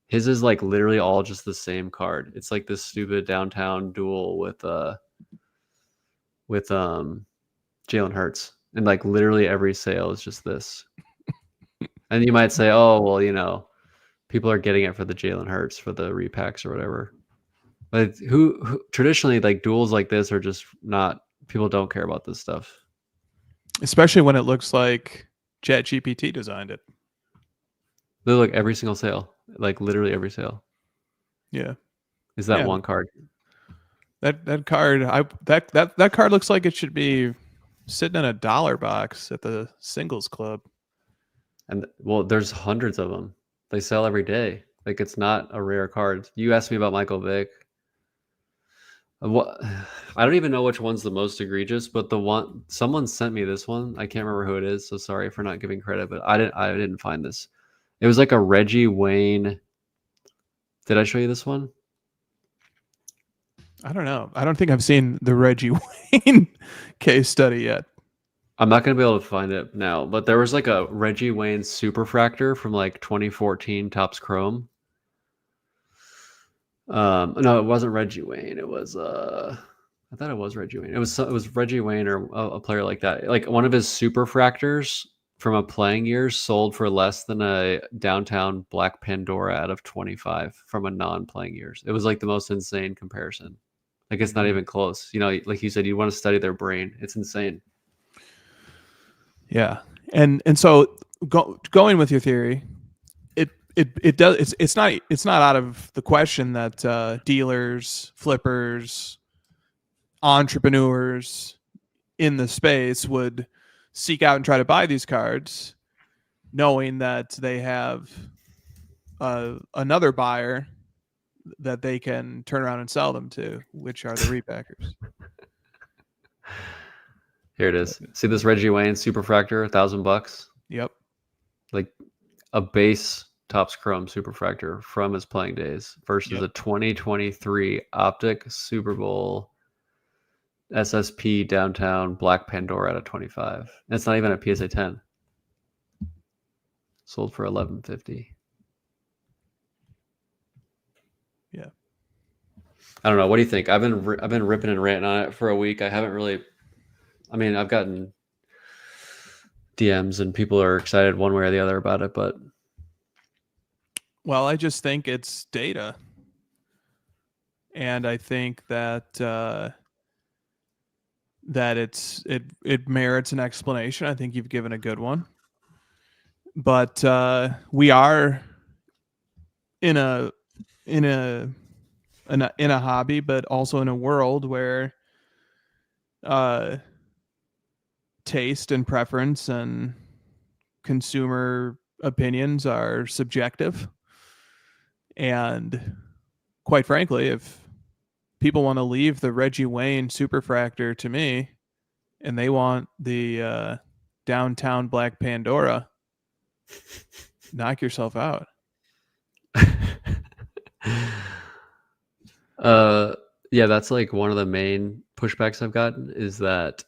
His is like literally all just the same card. It's like this stupid downtown duel with Jalen Hurts, and like literally every sale is just this. And you might say, oh, well, people are getting it for the Jalen Hurts for the repacks or whatever. But who traditionally, like, duels like this are just not, people don't care about this stuff. Especially when it looks like ChatGPT designed it. They look every single sale, like literally every sale. Yeah. Is that one card? That card, that card looks like it should be sitting in a $1 box at the singles club. And well, there's hundreds of them. They sell every day. Like, it's not a rare card. You asked me about Michael Vick. What? I don't even know which one's the most egregious, but the one someone sent me this one. I can't remember who it is, so sorry for not giving credit. But I didn't find this. It was like a Reggie Wayne. Did I show you this one? I don't know. I don't think I've seen the Reggie Wayne case study yet. I'm not going to be able to find it now, but there was like a Reggie Wayne Superfractor from like 2014 Topps Chrome. No, it wasn't Reggie Wayne. It was I thought it was Reggie Wayne. It was Reggie Wayne or a player like that. Like, one of his Superfractors from a playing year sold for less than a Downtown Black Pandora out of 25 from a non-playing years. It was like the most insane comparison. Like, it's not even close. Like you said, you want to study their brain. It's insane. Yeah, and so going with your theory, it does. It's not out of the question that dealers, flippers, entrepreneurs in the space would seek out and try to buy these cards, knowing that they have another buyer that they can turn around and sell them to, which are the repackers. Here it is. See this Reggie Wayne Superfractor, $1,000? Yep. Like a base Topps Chrome Superfractor from his playing days versus a 2023 Optic Super Bowl SSP Downtown Black Pandora out of 25. It's not even a PSA 10. Sold for $1,150. Yeah. I don't know. What do you think? I've been ripping and ranting on it for a week. I haven't really. I mean, I've gotten DMs and people are excited one way or the other about it, but. Well, I just think it's data. And I think that that it merits an explanation. I think you've given a good one. But we are in a hobby, but also in a world where taste and preference and consumer opinions are subjective. And quite frankly, if people want to leave the Reggie Wayne Superfractor to me and they want the Downtown Black Pandora, knock yourself out. Yeah, that's like one of the main pushbacks I've gotten is that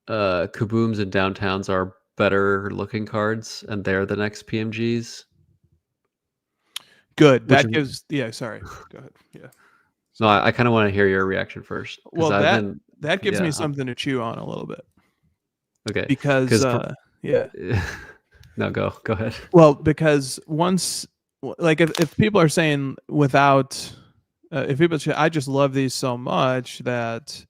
Kabooms and Downtowns are better looking cards and they're the next PMGs. Good. That gives. Yeah. Sorry. Go ahead. Yeah. No, I kind of want to hear your reaction first. Well, that gives me something to chew on a little bit. Okay. Because yeah. No, go ahead. Well, because once, like, if people are saying without, if people say, I just love these so much that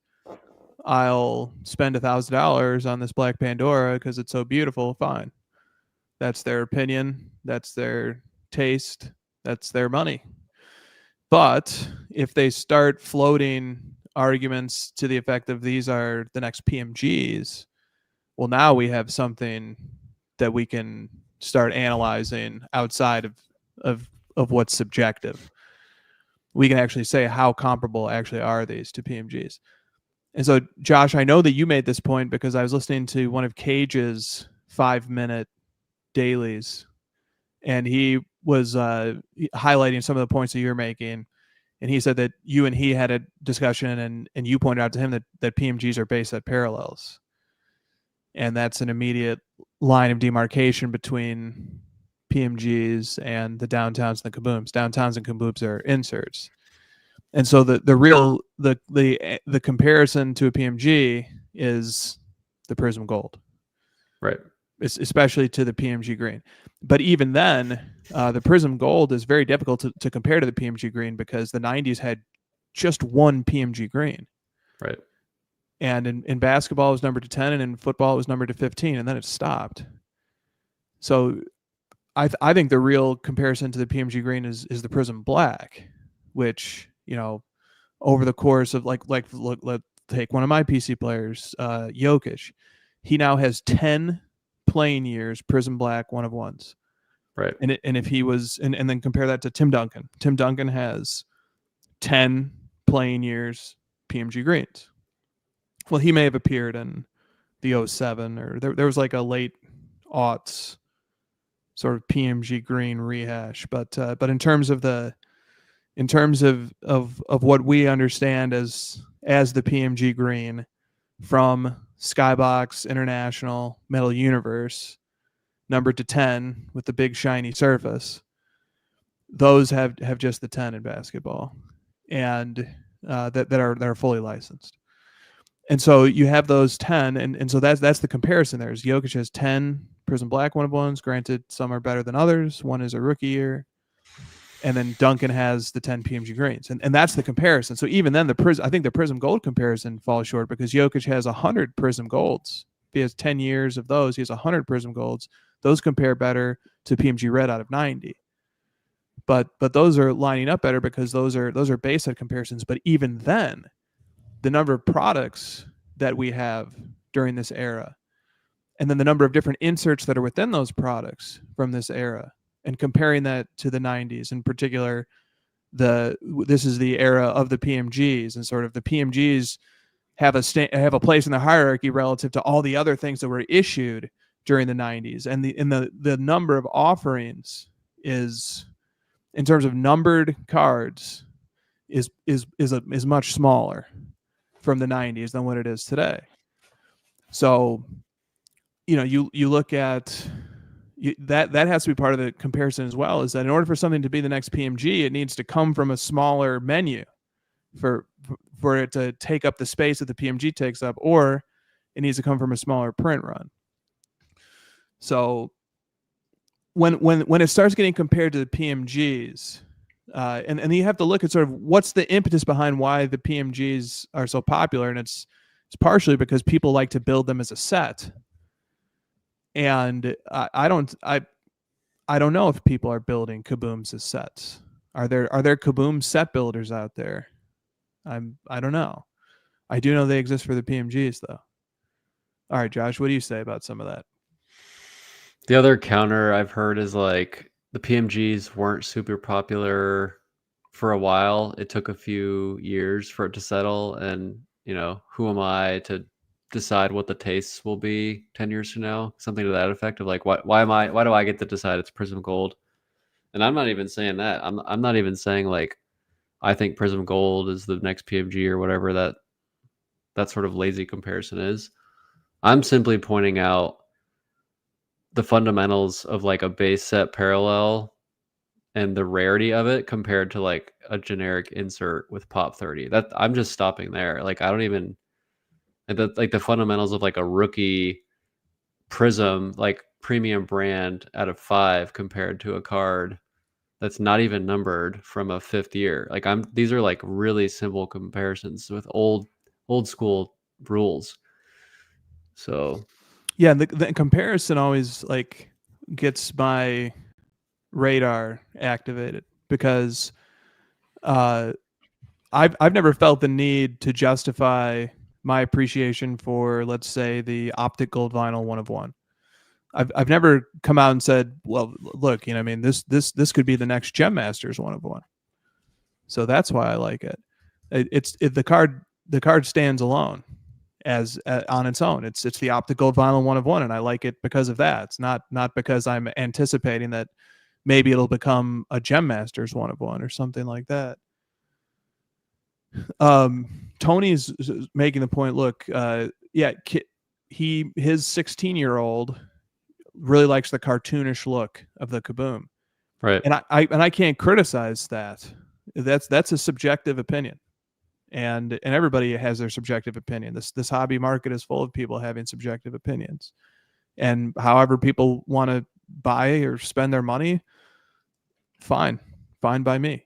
I'll spend $1,000 on this Black Pandora because it's so beautiful, fine. That's their opinion. That's their taste. That's their money. But if they start floating arguments to the effect of these are the next PMGs, well, now we have something that we can start analyzing outside of what's subjective. We can actually say how comparable actually are these to PMGs. And so, Josh, I know that you made this point because I was listening to one of Cage's 5-minute dailies, and he was highlighting some of the points that you're making. And he said that you and he had a discussion, and you pointed out to him that PMGs are based at parallels. And that's an immediate line of demarcation between PMGs and the Downtowns and the Kabooms. Downtowns and Kabooms are inserts. And so the comparison to a PMG is the Prism Gold. Right. especially to the PMG green. But even then, the Prism Gold is very difficult to compare to the PMG green because the 90s had just one PMG green. Right. And in basketball it was numbered to 10, and in football it was numbered to 15, and then it stopped. So I think the real comparison to the PMG green is the Prism Black, which, over the course of let's take one of my PC players, Jokic. He now has 10 playing years Prism Black 1-of-1s. Right. And if he was, and then compare that to Tim Duncan. Tim Duncan has 10 playing years PMG greens. Well, he may have appeared in the 07, or there was like a late aughts sort of PMG green rehash. But in terms of what we understand as the PMG green from Skybox International Metal Universe, numbered to 10 with the big shiny surface, those have just the 10 in basketball, and that are fully licensed. And so you have those 10, and so that's the comparison there. Is Jokic has 10 Prism Black 1-of-1s. Granted, some are better than others. One is a rookie year. And then Duncan has the 10 PMG greens. And that's the comparison. So even then, I think the Prism Gold comparison falls short because Jokic has 100 Prism Golds. If he has 10 years of those, he has 100 Prism Golds. Those compare better to PMG Red out of 90. But those are lining up better because those are base set comparisons. But even then, the number of products that we have during this era, and then the number of different inserts that are within those products from this era, and comparing that to the 90s, in particular, this is the era of the PMGs, and sort of the PMGs have a place in the hierarchy relative to all the other things that were issued during the 90s, and the number of offerings is, in terms of numbered cards, is much smaller from the 90s than what it is today. So, you look at that has to be part of the comparison as well, is that in order for something to be the next PMG, it needs to come from a smaller menu for it to take up the space that the PMG takes up, or it needs to come from a smaller print run. So when it starts getting compared to the PMGs, and you have to look at sort of what's the impetus behind why the PMGs are so popular, and it's partially because people like to build them as a set. And I don't know if people are building Kabooms as sets. Are there Kaboom set builders out there? I don't know. I do know they exist for the PMGs though. All right, Josh, what do you say about some of that? The other counter I've heard is like the PMGs weren't super popular for a while. It took a few years for it to settle, and who am I to decide what the tastes will be 10 years from now? Something to that effect of like, why do I get to decide it's Prism Gold? And I'm not even saying that. I'm not even saying like I think Prism Gold is the next PMG or whatever that sort of lazy comparison is. I'm simply pointing out the fundamentals of like a base set parallel and the rarity of it compared to like a generic insert with Pop 30. That I'm just stopping there. Like I don't even like the fundamentals of like a rookie Prism, like premium brand out of 5 compared to a card that's not even numbered from a 5th year. Like these are like really simple comparisons with old school rules. So yeah, the comparison always like gets my radar activated because I've never felt the need to justify my appreciation for, let's say, the Optic Gold Vinyl 1-of-1. I've never come out and said, well, look, this could be the next Gem Masters 1-of-1. So that's why I like it. The card stands alone as on its own. It's the Optic Gold Vinyl 1-of-1, and I like it because of that. It's not because I'm anticipating that maybe it'll become a Gem Masters 1-of-1 or something like that. Tony's making the point. Look, his 16-year-old really likes the cartoonish look of the Kaboom, right? And I can't criticize that. That's a subjective opinion, and everybody has their subjective opinion. This hobby market is full of people having subjective opinions, and however people want to buy or spend their money, fine by me,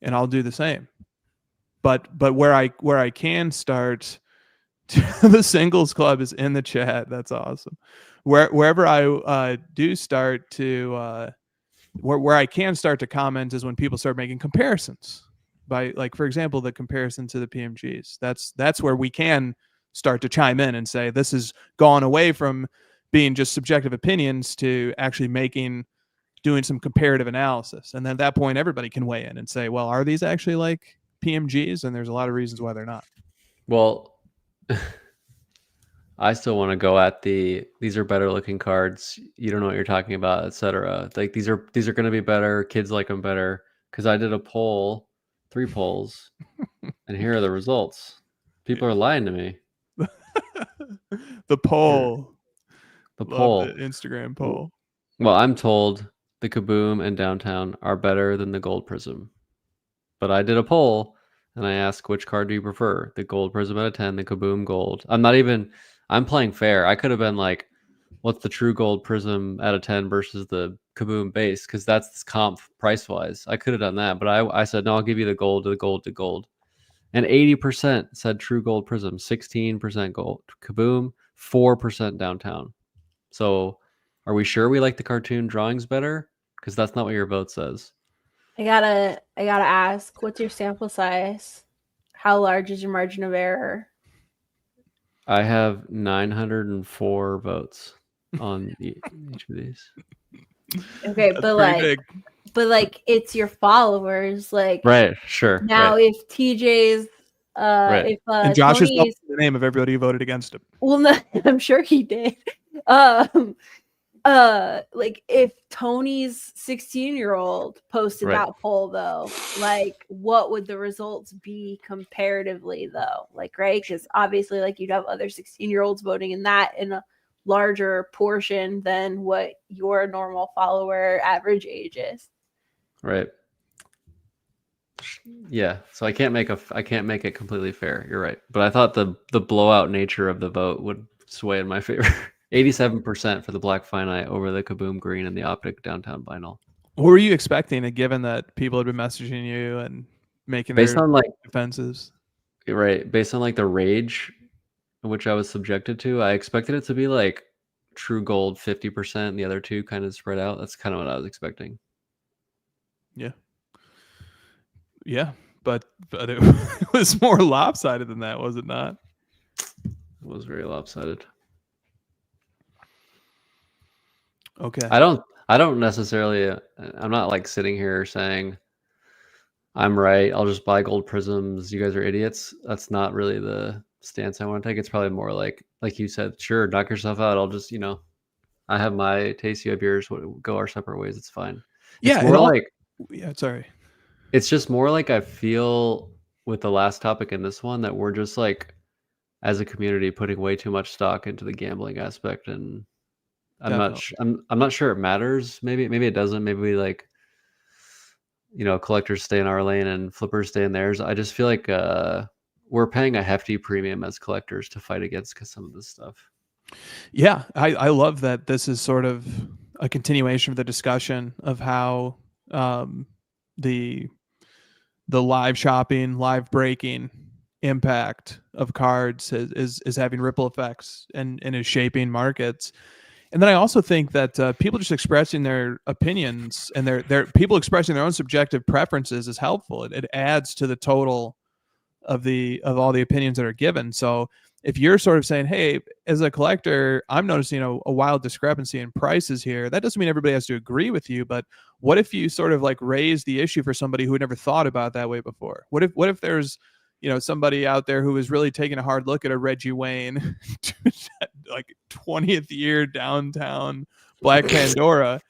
and I'll do the same. But where I can start, the singles club is in the chat. That's awesome. Wherever I do start to where I can start to comment is when people start making comparisons by, like, for example, the comparison to the PMGs. That's where we can start to chime in and say this has gone away from being just subjective opinions to actually doing some comparative analysis. And then at that point, everybody can weigh in and say, well, are these actually like PMGs? And there's a lot of reasons why they're not. Well, I still want to go at these are better looking cards. You don't know what you're talking about, etc. Like these are going to be better. Kids like them better. Because I did a poll, 3 polls, and here are the results. People are lying to me. The poll. The Love poll. the Instagram poll. Well, I'm told the Kaboom and Downtown are better than the Gold Prism. But I did a poll and I asked, which card do you prefer? The Gold Prism out of 10, the Kaboom Gold. I'm playing fair. I could have been like, what's the true Gold Prism out of 10 versus the Kaboom base? Because that's this comp price wise. I could have done that. But I said, no, I'll give you the gold to the gold to gold. And 80% said true Gold Prism, 16% gold Kaboom, 4% Downtown. So are we sure we like the cartoon drawings better? Because that's not what your vote says. I gotta ask, what's your sample size? How large is your margin of error? I have 904 votes on each of these. Okay, That's but pretty big. it's your followers. Like, Right, sure. now, right. if TJ's, Right. if And Josh is Tony's, the name of everybody who voted against him. well, no, I'm sure he did. Like if Tony's 16-year-old posted Right. that poll though, like what would the results be comparatively though? Like, right? Because obviously, like, you'd have other 16-year-olds voting in that in a larger portion than what your normal follower average age is. Right. Yeah. So I can't make it completely fair. You're right. But I thought the blowout nature of the vote would sway in my favor. 87% for the Black Finite over the Kaboom Green and the Optic Downtown Vinyl. What were you expecting, given that people had been messaging you and making Based their on like defenses? Right. Based on like the rage which I was subjected to, I expected it to be like true gold 50% and the other two kind of spread out. That's kind of what I was expecting. Yeah, but it was more lopsided than that, was it not? It was very lopsided. Okay. I don't necessarily, I'm not like sitting here saying I'm right, I'll just buy gold prisms, you guys are idiots. That's not really the stance I want to take. It's probably more like you said, sure, knock yourself out. I'll just, I have my taste, you have yours, go our separate ways. It's fine. It's sorry. It's just more like I feel with the last topic in this one that we're just like, as a community, putting way too much stock into the gambling aspect, and I'm not sure it matters. Maybe it doesn't. Maybe we like, collectors stay in our lane and flippers stay in theirs. I just feel like we're paying a hefty premium as collectors to fight against some of this stuff. Yeah, I love that this is sort of a continuation of the discussion of how the live shopping, live breaking impact of cards is having ripple effects and is shaping markets. And then I also think that people just expressing their opinions and their people expressing their own subjective preferences is helpful. It adds to the total of all the opinions that are given. So if you're sort of saying, hey, as a collector, I'm noticing a wild discrepancy in prices here, that doesn't mean everybody has to agree with you. But what if you sort of like raise the issue for somebody who never thought about it that way before? What if there's somebody out there who is really taking a hard look at a Reggie Wayne like 20th year Downtown Black Pandora,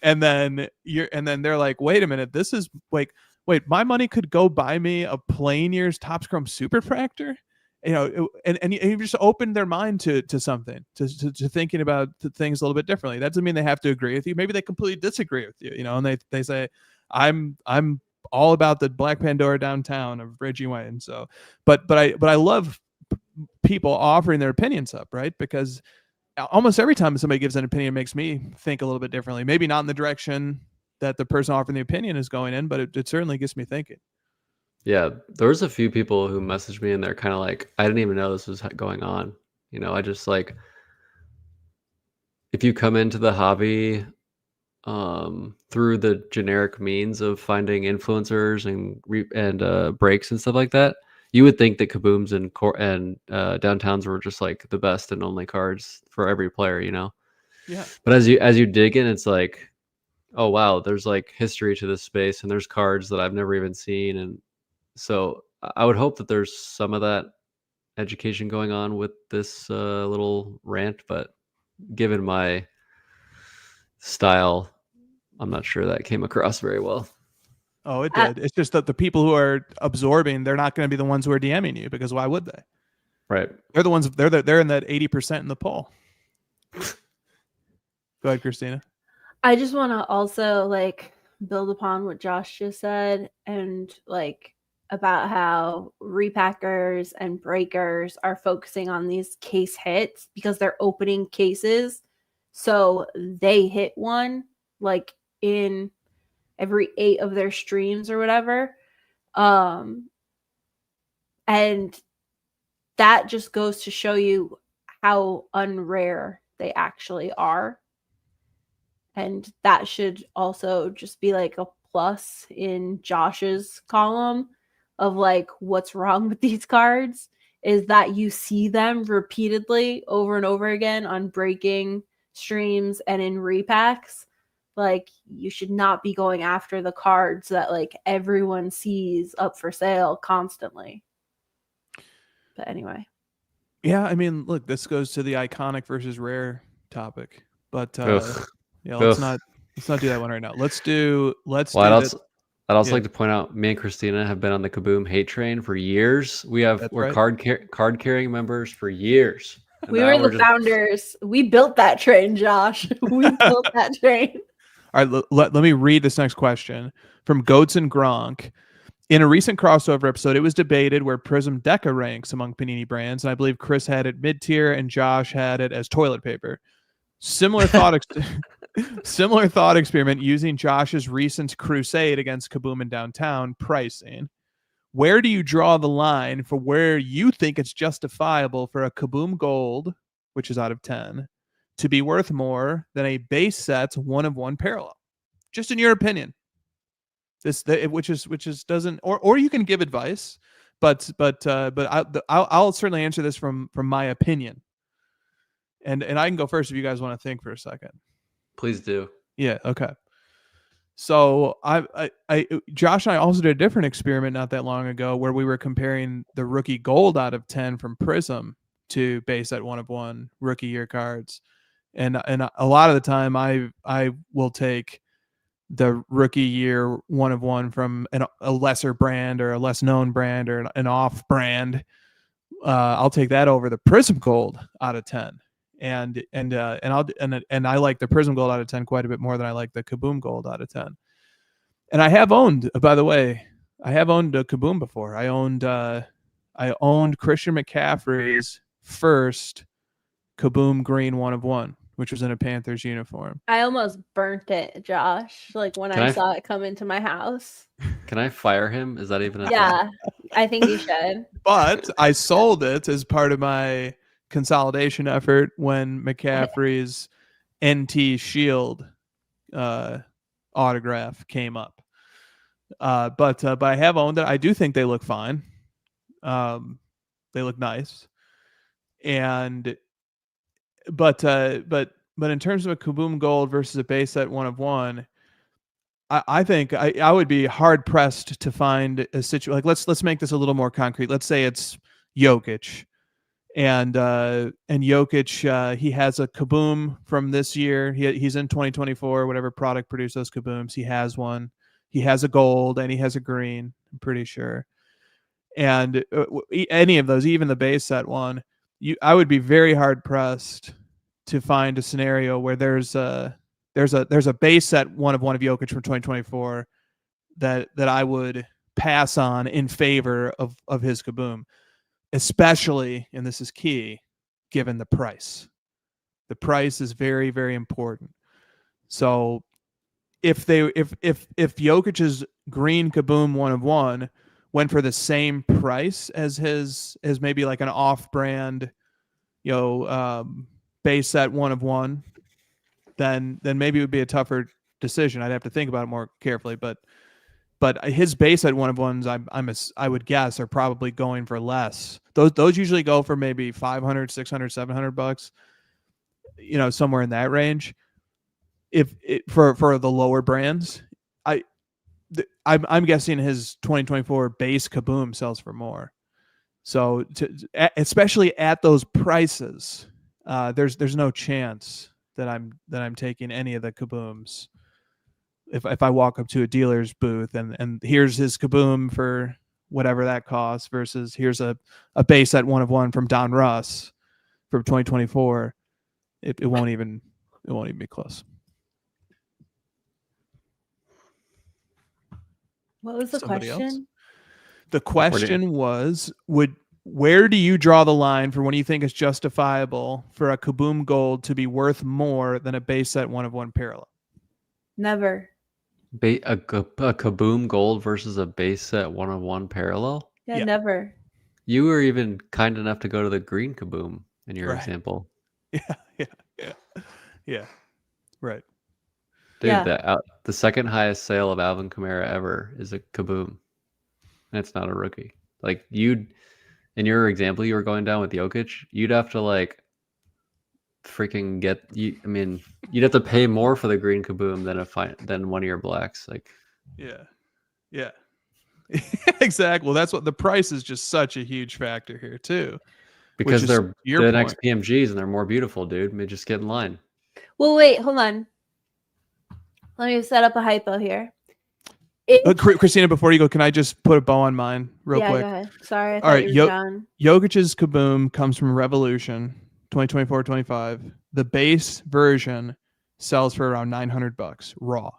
and then they're like, wait a minute, this is like, wait, my money could go buy me a plain year's Topps Chrome Super Fractor, and you just opened their mind to something, to thinking about things a little bit differently. That doesn't mean they have to agree with you. Maybe they completely disagree with you, and they say, I'm all about the Black Pandora Downtown of Reggie Wayne. So, but I love people offering their opinions up, right? Because almost every time somebody gives an opinion, it makes me think a little bit differently. Maybe not in the direction that the person offering the opinion is going in, but it certainly gets me thinking. Yeah, there was a few people who messaged me and they're kind of like, I didn't even know this was going on. I just like, if you come into the hobby through the generic means of finding influencers and breaks and stuff like that, you would think that Kabooms and Downtowns were just like the best and only cards for every player, Yeah. But as you dig in, it's like, oh wow, there's like history to this space and there's cards that I've never even seen. And so I would hope that there's some of that education going on with this little rant, but given my style, I'm not sure that came across very well. Oh, it did. It's just that the people who are absorbing, they're not going to be the ones who are DMing you, because why would they? Right. They're the ones. They're in that 80% in the poll. Go ahead, Christina. I just want to also like build upon what Josh just said, and like about how repackers and breakers are focusing on these case hits because they're opening cases. So they hit one like in every 8 of their streams or whatever. And that just goes to show you how unrare they actually are. And that should also just be like a plus in Josh's column of like what's wrong with these cards, is that you see them repeatedly over and over again on breaking streams and in repacks. Like, you should not be going after the cards that like everyone sees up for sale constantly. But anyway. Yeah, I mean, look, this goes to the iconic versus rare topic, but yeah, let's not do that one right now. I'd also like to point out, me and Christina have been on the Kaboom hate train for years. We're right. card carrying members for years. We were the founders. We built that train, Josh. We built that train. All right, let me read this next question from Goats and Gronk. In a recent crossover episode, it was debated where Prism Deca ranks among Panini brands, and I believe Chris had it mid-tier and Josh had it as toilet paper. Similar thought experiment using Josh's recent crusade against Kaboom and Downtown pricing. Where do you draw the line for where you think it's justifiable for a Kaboom Gold, which is out of 10, to be worth more than a base set 1-of-1 parallel? Just in your opinion. Which doesn't, or you can give advice, but I'll certainly answer this from my opinion. And I can go first if you guys want to think for a second. Please do. Yeah. Okay. So Josh and I also did a different experiment not that long ago where we were comparing the rookie gold out of 10 from Prism to base set 1-of-1 rookie year cards. And a lot of the time I will take the rookie year 1-of-1 from a lesser brand or a less known brand or an off brand. I'll take that over the Prism Gold out of 10. And I like the Prism Gold out of 10 quite a bit more than I like the Kaboom Gold out of 10. And I have owned, by the way, a Kaboom before. I owned Christian McCaffrey's first Kaboom Green 1-of-1, which was in a Panthers uniform. I almost burnt it, Josh, like when I saw it come into my house. Can I fire him? Is that even a thing? I think you should. But I sold it as part of my consolidation effort when McCaffrey's NT Shield autograph came up. But I have owned it. I do think they look fine. They look nice. And but in terms of a Kaboom Gold versus a base set 1-of-1, I think I would be hard pressed to find a situation like let's make this a little more concrete. Let's say it's Jokic. And Jokic, he has a Kaboom from this year. He's in 2024, whatever product produced those Kabooms. He has one. He has a gold and he has a green, I'm pretty sure. And any of those, even the base set one, I would be very hard pressed to find a scenario where there's a base set 1-of-1 of Jokic from 2024 that I would pass on in favor of his Kaboom. Especially, and this is key, given the price. The price is very, very important. So if Jokic's green Kaboom 1 of 1 went for the same price as maybe like an off-brand, base set 1 of 1, then maybe it would be a tougher decision. I'd have to think about it more carefully, but his base set 1 of 1s, I would guess, are probably going for less. Those usually go for maybe $500, $600, $700, somewhere in that range. For the lower brands, I'm guessing his 2024 base Kaboom sells for more. So especially at those prices, there's no chance that I'm taking any of the Kabooms. If I walk up to a dealer's booth and here's his Kaboom for whatever that costs versus here's a base set 1 of 1 from Don Russ from 2024, it won't even be close. What was the Somebody question? else? The question was, where do you draw the line for when you think it's justifiable for a Kaboom Gold to be worth more than a base set 1 of 1 parallel? Never. A Kaboom Gold versus a base set 1 of 1 parallel? Yeah, never. You were even kind enough to go to the green Kaboom in your example. Yeah. Right. Dude, the second highest sale of Alvin Kamara ever is a Kaboom. And it's not a rookie. Like in your example, you were going down with Jokic, you'd have to like freaking you'd have to pay more for the green Kaboom than one of your blacks. Like, yeah, exactly. Well, that's what the price is, just such a huge factor here too. Because they're the next PMGs and they're more beautiful, dude. I mean, just get in line. Well, wait, hold on. Let me set up a hypo here. Christina, before you go, can I just put a bow on mine real quick? Go ahead. Sorry, I All right, you were done. Jokic's Kaboom comes from Revolution 2024-25. The base version sells for around $900 raw,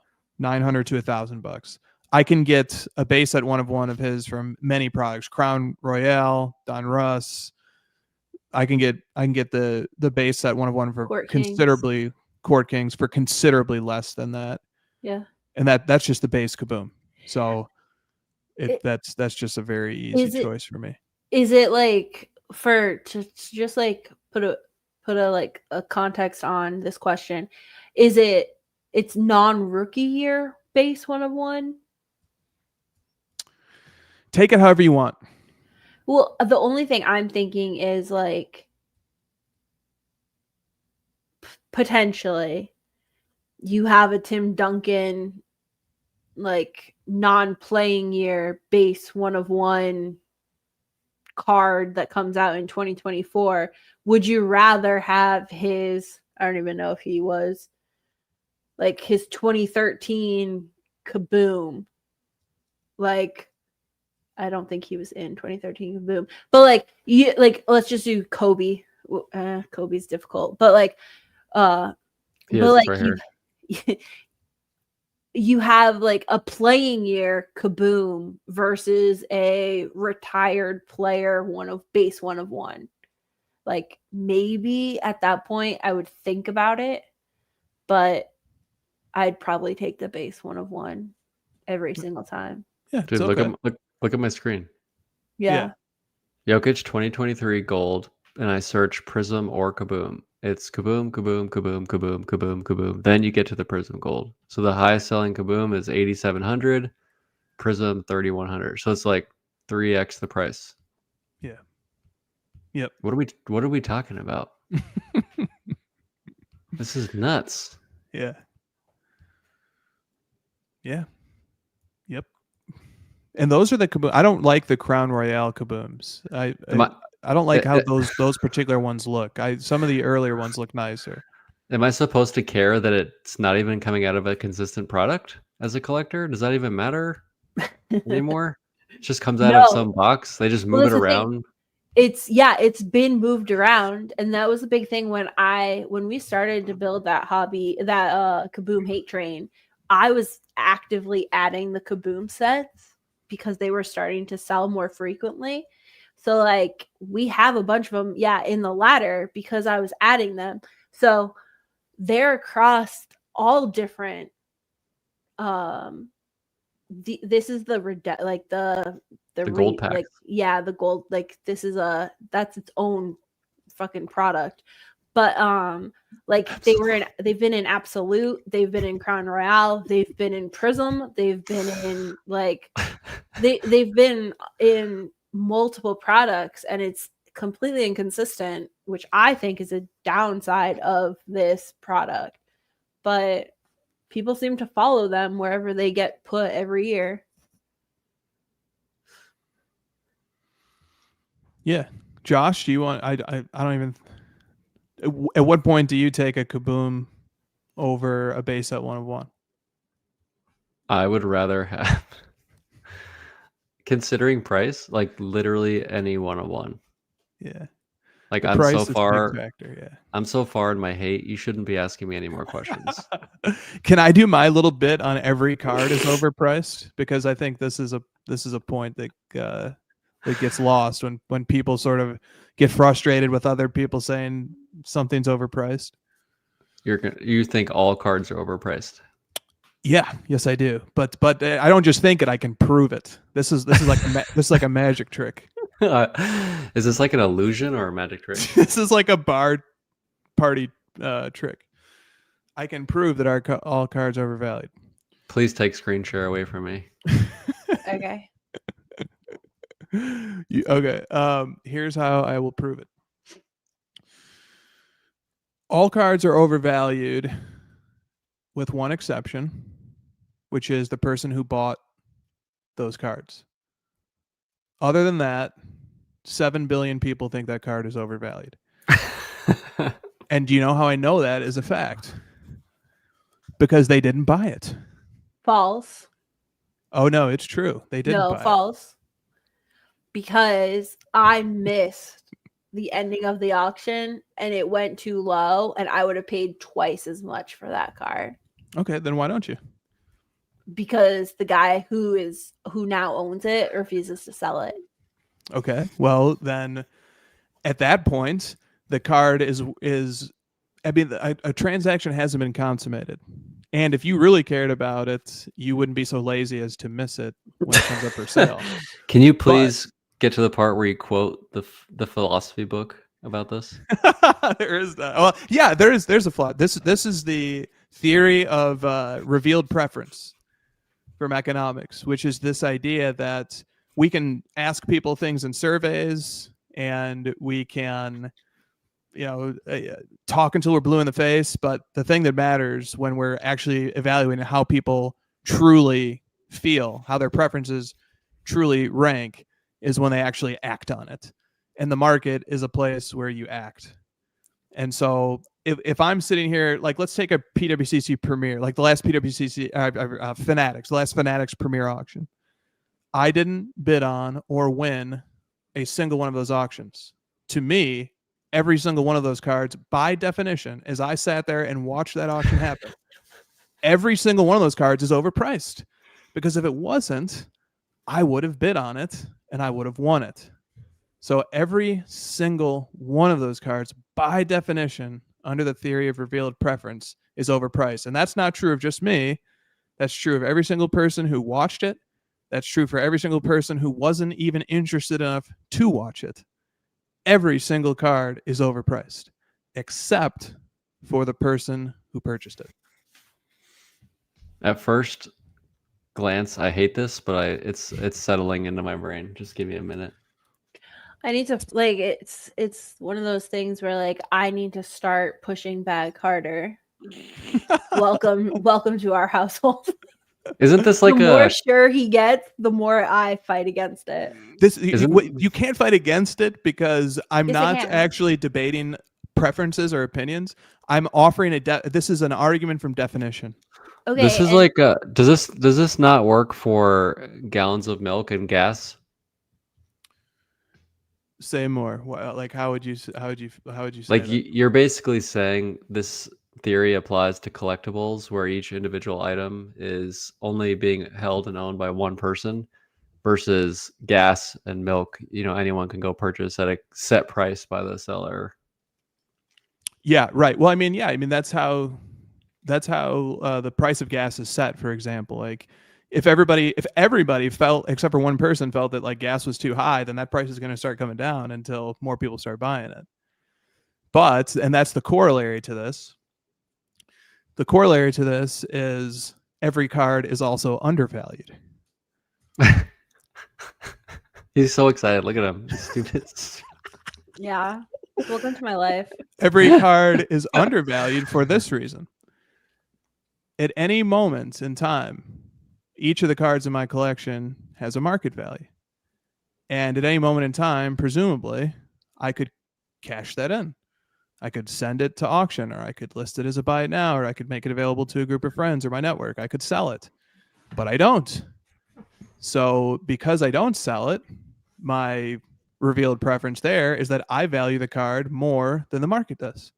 $900 to $1,000. I can get a base set 1 of 1 of his from many products, Crown Royale, Don Russ. I can get the base set 1 of 1 for Court Kings for considerably less than that. Yeah. And that's just the base Kaboom. So that's just a very easy choice for me. Is it like to just like put a like a context on this question? Is it's non-rookie year base 1 of 1? Take it however you want. Well, the only thing I'm thinking is like potentially you have a Tim Duncan like non-playing year base 1 of 1 card that comes out in 2024. Would you rather have his, I don't even know if he was like his 2013 Kaboom? Like, I don't think he was in 2013 Kaboom, but like let's just do Kobe. Kobe's difficult, but like you have like a playing year Kaboom versus a retired player base 1 of 1. Like maybe at that point I would think about it, but I'd probably take the base 1 of 1 every single time. Yeah, dude, look at my screen. Yeah. Jokic 2023 gold, and I search Prism or Kaboom. It's Kaboom, Kaboom, Kaboom, Kaboom, Kaboom, Kaboom. Then you get to the Prism Gold. So the highest selling Kaboom is 8,700, Prism 3,100. So it's like 3x the price. Yeah. Yep. What are we talking about? This is nuts. Yeah. Yeah. Yep. And those are the Kaboom. I don't like the Crown Royale Kabooms. I don't like how those particular ones look. Some of the earlier ones look nicer. Am I supposed to care that it's not even coming out of a consistent product as a collector? Does that even matter anymore? It just comes out of some box. They just move it around. It's been moved around, and that was a big thing when we started to build that hobby, that Kaboom hate train. I was actively adding the Kaboom sets because they were starting to sell more frequently. So like we have a bunch of them, in the ladder because I was adding them. So they're across all different. This is the gold pack. like the gold, like this is that's its own fucking product. But like they've been in Absolute, they've been in Crown Royale, they've been in Prism, they've been in like they've been in multiple products, and it's completely inconsistent, which I think is a downside of this product. But people seem to follow them wherever they get put every year. Yeah. Josh, do you want, I don't even, at what point do you take a Kaboom over a base set 1 of 1? I would rather have, considering price, like literally any 1 of 1. Yeah. Like The I'm price so is a big far, factor, yeah. I'm so far in my hate. You shouldn't be asking me any more questions. Can I do my little bit on every card is overpriced? Because I think this is a point that gets lost when people sort of get frustrated with other people saying something's overpriced. You think all cards are overpriced? Yeah, yes I do. But I don't just think it, I can prove it. This is like a magic trick. Is this like an illusion or a magic trick? This is like a bar party trick. I can prove that all cards are overvalued. Please take screen share away from me. Okay. Okay. Here's how I will prove it. All cards are overvalued with one exception, which is the person who bought those cards. Other than that, 7 billion people think that card is overvalued. And do you know how I know that is a fact? Because they didn't buy it. False. Oh, no, it's true. They didn't buy false. Because I missed the ending of the auction and it went too low, and I would have paid twice as much for that card. Okay, then why don't you? Because the guy who now owns it refuses to sell it. Okay, well then, at that point, the card is I mean, a transaction hasn't been consummated, and if you really cared about it, you wouldn't be so lazy as to miss it when it comes up for sale. Can you please get to the part where you quote the philosophy book about this? There is that. Well, yeah, there's a flaw. This is the theory of revealed preference from economics, which is this idea that we can ask people things in surveys, and we can, talk until we're blue in the face. But the thing that matters when we're actually evaluating how people truly feel, how their preferences truly rank, is when they actually act on it. And the market is a place where you act. And so if I'm sitting here, like, let's take a PWCC Premier, like the last PWCC Fanatics, the last Fanatics Premier auction. I didn't bid on or win a single one of those auctions. To me, every single one of those cards, by definition, as I sat there and watched that auction happen, every single one of those cards is overpriced. Because if it wasn't, I would have bid on it and I would have won it. So every single one of those cards, by definition, under the theory of revealed preference, is overpriced. And that's not true of just me. That's true of every single person who watched it. That's true for every single person who wasn't even interested enough to watch it. Every single card is overpriced, except for the person who purchased it. At first glance, I hate this, but it's settling into my brain. Just give me a minute. I need to, like, it's one of those things where, like, I need to start pushing back harder. Welcome to our household. Isn't this like the more sure he gets, the more I fight against it. You can't fight against it because I'm not actually debating preferences or opinions. I'm offering this is an argument from definition. Okay. This is like does this not work for gallons of milk and gas? Say more. Like how would you say like that? You're basically saying this theory applies to collectibles where each individual item is only being held and owned by one person, versus gas and milk, anyone can go purchase at a set price by the seller. Yeah, right. Well, I mean, that's how the price of gas is set, for example. Like if everybody felt, except for one person, felt that like gas was too high, then that price is going to start coming down until more people start buying it. But, and that's the corollary to this. The corollary to this is every card is also undervalued. He's so excited. Look at him. Stupid. Yeah. Welcome to my life. Every card is undervalued for this reason. At any moment in time, each of the cards in my collection has a market value. And at any moment in time, presumably, I could cash that in. I could send it to auction, or I could list it as a buy it now, or I could make it available to a group of friends or my network. I could sell it, but I don't. So because I don't sell it, my revealed preference there is that I value the card more than the market does.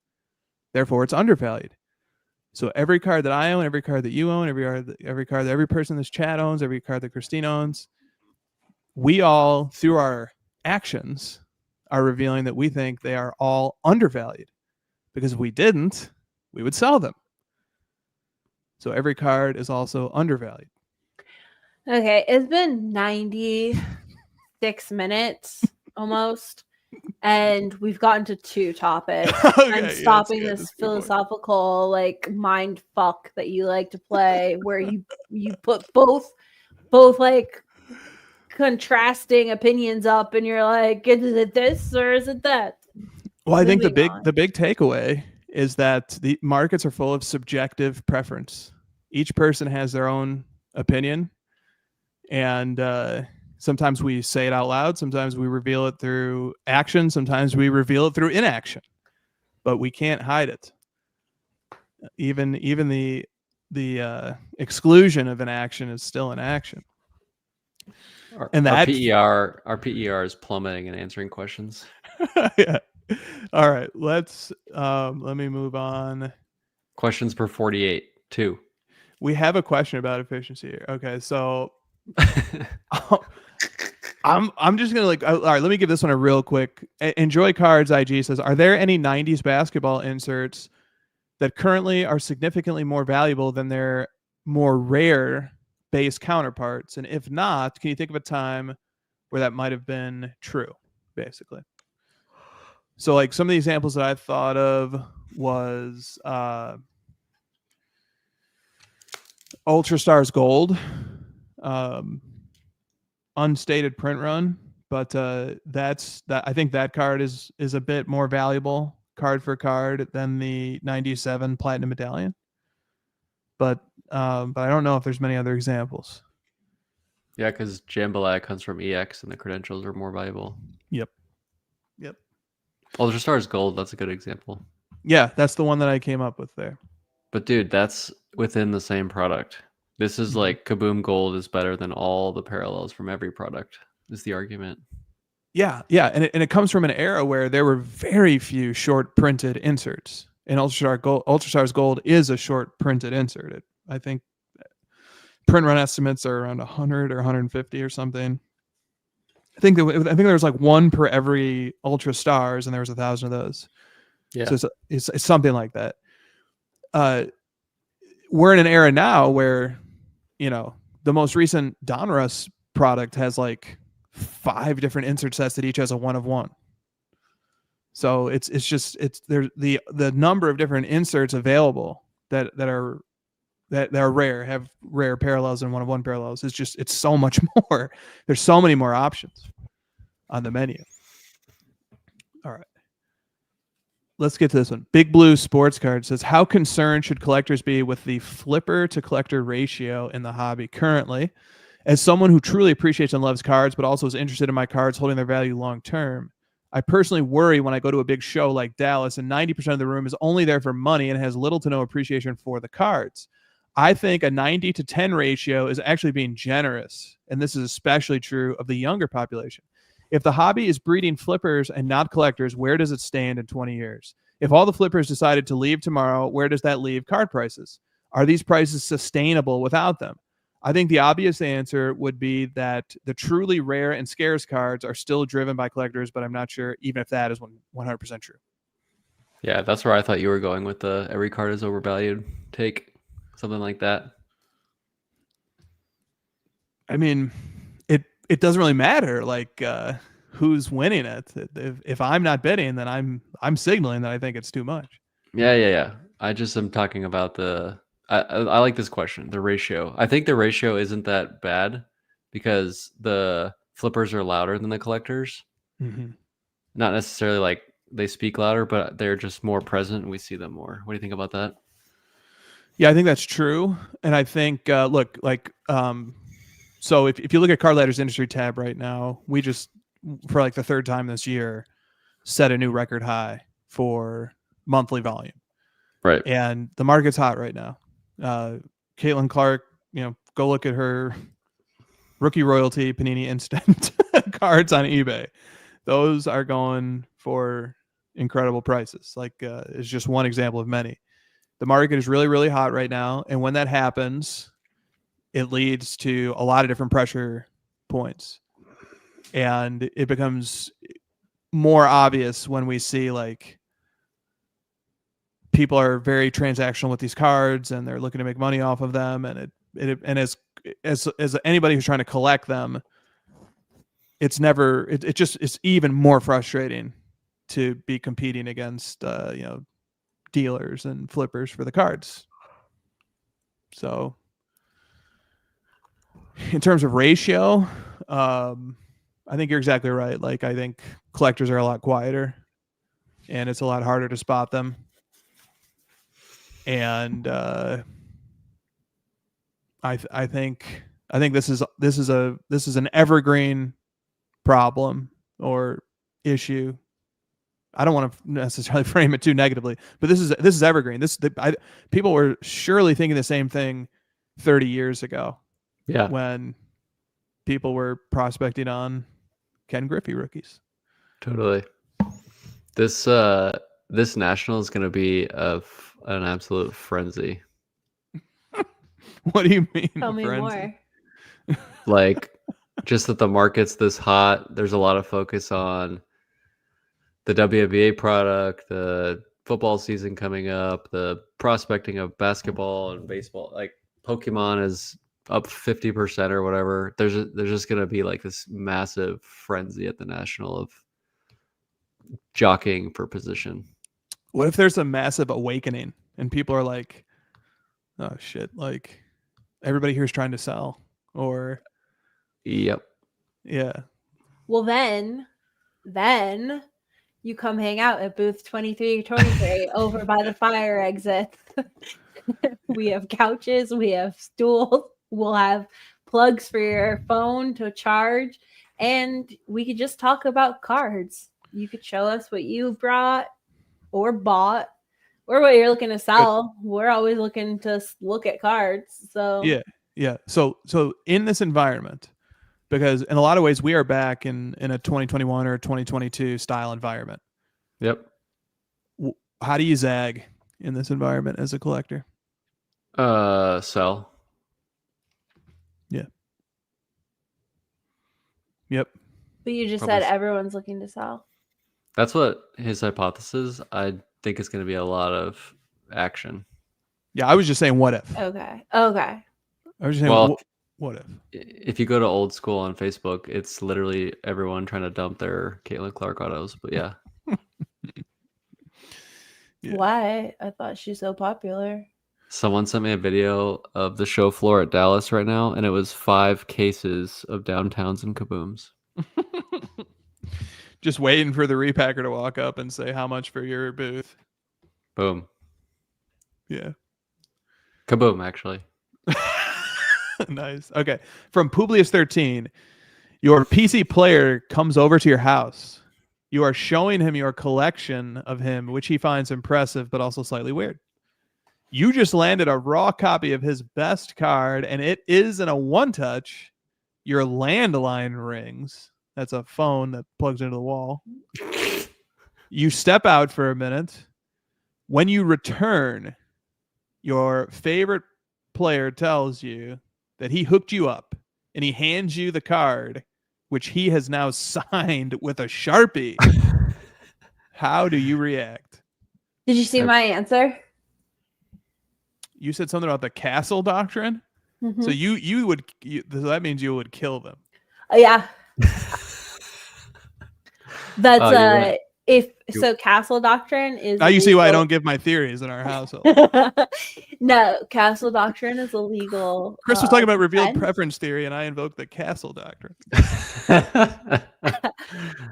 Therefore, it's undervalued. So every card that I own, every card that you own, every card that every person in this chat owns, every card that Christine owns, we all, through our actions, are revealing that we think they are all undervalued. Because if we didn't, we would sell them. So every card is also undervalued. Okay, it's been 96 minutes almost, and we've gotten to 2 topics. Okay, I'm stopping that's this a good point. philosophical like mind fuck that you like to play, where you put both like contrasting opinions up, and you're like, is it this or is it that? Well, I think the Moving on. big takeaway is that the markets are full of subjective preference. Each person has their own opinion, and sometimes we say it out loud, sometimes we reveal it through action, sometimes we reveal it through inaction, but we can't hide it. Even the exclusion of an action is still an action. And that our PER is plummeting and answering questions. Yeah. All right, let me move on. Questions per 48, 2. We have a question about efficiency here. Okay, so I'm just gonna all right, let me give this one a real quick. Enjoy Cards IG says, are there any 90s basketball inserts that currently are significantly more valuable than their more rare base counterparts? And if not, can you think of a time where that might have been true, basically? So like some of the examples that I thought of was Ultra Stars Gold, unstated print run, but I think that card is a bit more valuable card for card than the 97 Platinum Medallion. But I don't know if there's many other examples. Yeah, because Jambalaya comes from EX and the credentials are more valuable. Yep. Ultra Stars Gold, that's a good example. Yeah, that's the one that I came up with there. But dude, that's within the same product. This is like Kaboom Gold is better than all the parallels from every product, is the argument. Yeah, and it comes from an era where there were very few short printed inserts. And Ultra Stars Gold is a short printed insert. I think print run estimates are around 100 or 150 or something. I think there was like one per every Ultra Stars, and there was 1,000 of those. Yeah, so it's something like that. We're in an era now where, the most recent Donruss product has like 5 different insert sets that each has a 1 of 1. So it's there's the number of different inserts available that are rare, have rare parallels and 1 of 1 parallels. It's so much more. There's so many more options on the menu. All right. Let's get to this one. Big Blue Sports Card says, how concerned should collectors be with the flipper to collector ratio in the hobby currently? As someone who truly appreciates and loves cards, but also is interested in my cards holding their value long term, I personally worry when I go to a big show like Dallas and 90% of the room is only there for money and has little to no appreciation for the cards. I think a 90-10 ratio is actually being generous, and this is especially true of the younger population. If the hobby is breeding flippers and not collectors, where does it stand in 20 years? If all the flippers decided to leave tomorrow, where does that leave card prices? Are these prices sustainable without them? I think the obvious answer would be that the truly rare and scarce cards are still driven by collectors, but I'm not sure even if that is 100% true. Yeah, that's where I thought you were going with the every card is overvalued take, something like that. I mean, it doesn't really matter like who's winning it. If I'm not bidding, then I'm signaling that I think it's too much. Yeah. I just am talking about I like this question, the ratio. I think the ratio isn't that bad because the flippers are louder than the collectors. Mm-hmm. Not necessarily like they speak louder, but they're just more present and we see them more. What do you think about that? Yeah, I think that's true. And I think, look, like, so if you look at Card Ladder's industry tab right now, we just, for like the third time this year, set a new record high for monthly volume. Right. And the market's hot right now. Caitlin Clark, go look at her rookie royalty Panini Instant cards on eBay. Those are going for incredible prices. Like, it's just one example of many. The market is really, really hot right now. And when that happens, it leads to a lot of different pressure points. And it becomes more obvious when we see like people are very transactional with these cards and they're looking to make money off of them. And as anybody who's trying to collect them, it's even more frustrating to be competing against, dealers and flippers for the cards. So in terms of ratio, I think you're exactly right. Like, I think collectors are a lot quieter and it's a lot harder to spot them. And I think this is an evergreen problem or issue. I don't want to necessarily frame it too negatively, but this is evergreen. People were surely thinking the same thing 30 years ago. Yeah. When people were prospecting on Ken Griffey rookies. Totally. This national is going to be an absolute frenzy. What do you mean? Tell me more. Like, just that the market's this hot. There's a lot of focus on the WNBA product, the football season coming up, the prospecting of basketball and baseball. Like, Pokemon is up 50% or whatever. There's just going to be like this massive frenzy at the national of jockeying for position. What if there's a massive awakening and people are like, oh shit, like everybody here is trying to sell, or Yep. Yeah. Well, then you come hang out at booth 2323 over by the fire exit. We have couches, we have stools, we'll have plugs for your phone to charge, and we could just talk about cards. You could show us what you brought or bought or what you're looking to sell. We're always looking to look at cards. So yeah. So in this environment, because in a lot of ways we are back in a 2021 or 2022 style environment. Yep. How do you zag in this environment as a collector? Sell. Yeah. Yep. But you just Probably said everyone's looking to sell. That's what his hypothesis. I think it's going to be a lot of action. Yeah, I was just saying what if. Okay. I was just saying what if. If you go to old school on Facebook, it's literally everyone trying to dump their Caitlin Clark autos. But yeah. Yeah. Why? I thought she's so popular. Someone sent me a video of the show floor at Dallas right now, and it was 5 cases of Downtowns and Kabooms. Just waiting for the repacker to walk up and say how much for your booth. Boom. Yeah. Kaboom, actually. Nice. Okay. From Publius 13, your PC player comes over to your house. You are showing him your collection of him, which he finds impressive, but also slightly weird. You just landed a raw copy of his best card, and it is in a one-touch. Your landline rings. That's a phone that plugs into the wall. You step out for a minute. When you return, your favorite player tells you that he hooked you up, and he hands you the card, which he has now signed with a Sharpie. How do you react? Did you see my answer? You said something about the castle doctrine. So you would. So that means you would kill them. Yeah. That's Oh, so castle doctrine is Now you see why I illegal. don't give my theories in our household. No, castle doctrine is illegal. Chris was talking about revealed defense. preference theory, and I invoked the castle doctrine.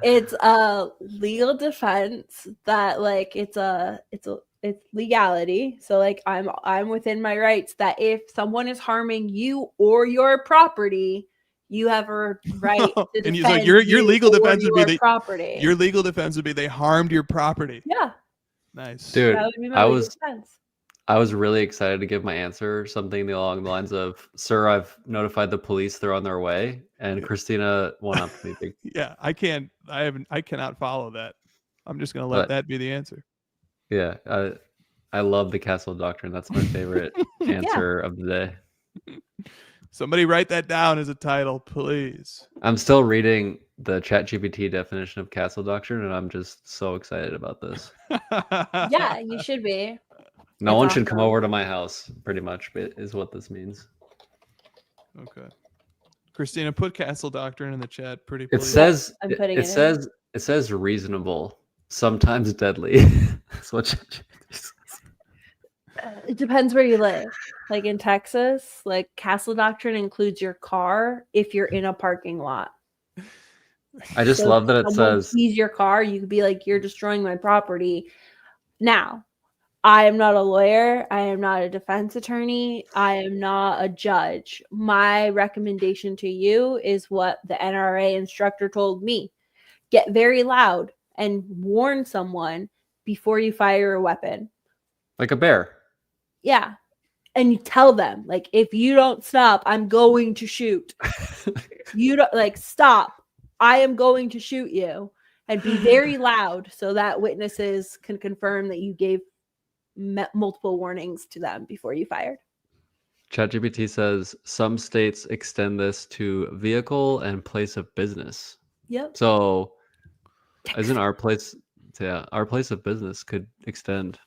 It's a legal defense that like it's legality. So like I'm within my rights that if someone is harming you or your property, you have a right to defend So your legal defense would be property. Your legal defense would be they harmed your property. Yeah. Nice. Dude, That would be my legal defense. I was really excited to give my answer, something along the lines of, "Sir, I've notified the police; they're on their way." And Christina went up to me. Yeah, I cannot follow that. I'm just gonna let that be the answer. Yeah, I love the castle doctrine. That's my favorite answer of the day. Somebody write that down as a title, please. I'm still reading the ChatGPT definition of castle doctrine, and I'm just so excited about this. Yeah, you should be. No one should come over to my house, pretty much, is what this means. Okay. Christina, put castle doctrine in the chat, pretty please. It says reasonable, sometimes deadly. That's what it depends where you live. Like in Texas, like castle doctrine includes your car if you're in a parking lot. I just love that it says seize your car, you could be like, you're destroying my property. Now, I am not a lawyer. I am not a defense attorney. I am not a judge. My recommendation to you is what the NRA instructor told me. Get very loud and warn someone before you fire a weapon. Like a bear. Yeah. And you tell them, like, if you don't stop, I'm going to shoot. You don't like stop. I am going to shoot you. And be very loud so that witnesses can confirm that you gave multiple warnings to them before you fired. ChatGPT says some states extend this to vehicle and place of business. Yep. So isn't our place of business could extend.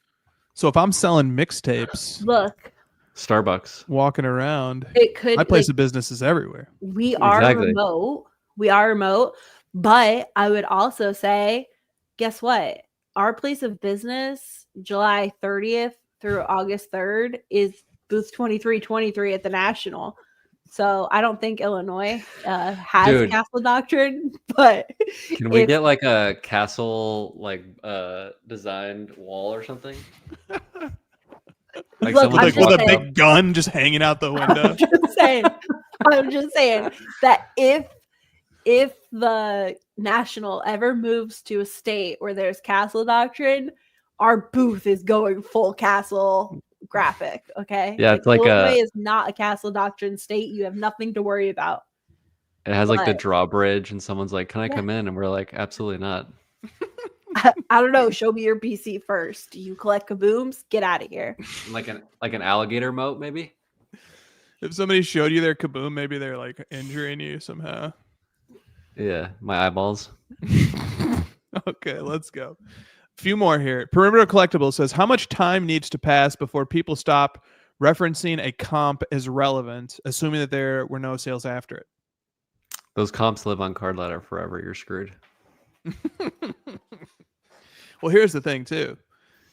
So if I'm selling mixtapes, look, Starbucks walking around, it could my place of business is everywhere. We are remote. We are remote, but I would also say, guess what? Our place of business, July 30th through August 3rd, is booth 2323 at the National. So I don't think Illinois has castle doctrine, but can we get like a castle designed wall or something? Like look, with a big gun just hanging out the window. I'm just saying that if the National ever moves to a state where there's castle doctrine, our booth is going full castle graphic. Okay. Yeah, it's like Illinois is not a castle doctrine state. You have nothing to worry about. It has like the drawbridge, and someone's like, "Can I come in?" And we're like, "Absolutely not." I don't know. Show me your PC first. You collect kabooms? Get out of here. Like an alligator moat, maybe. If somebody showed you their kaboom, maybe they're like injuring you somehow. Yeah, my eyeballs. Okay, let's go. A few more here. Perimeter Collectibles says, how much time needs to pass before people stop referencing a comp as relevant, assuming that there were no sales after it? Those comps live on card ladder forever. You're screwed. Well, here's the thing, too.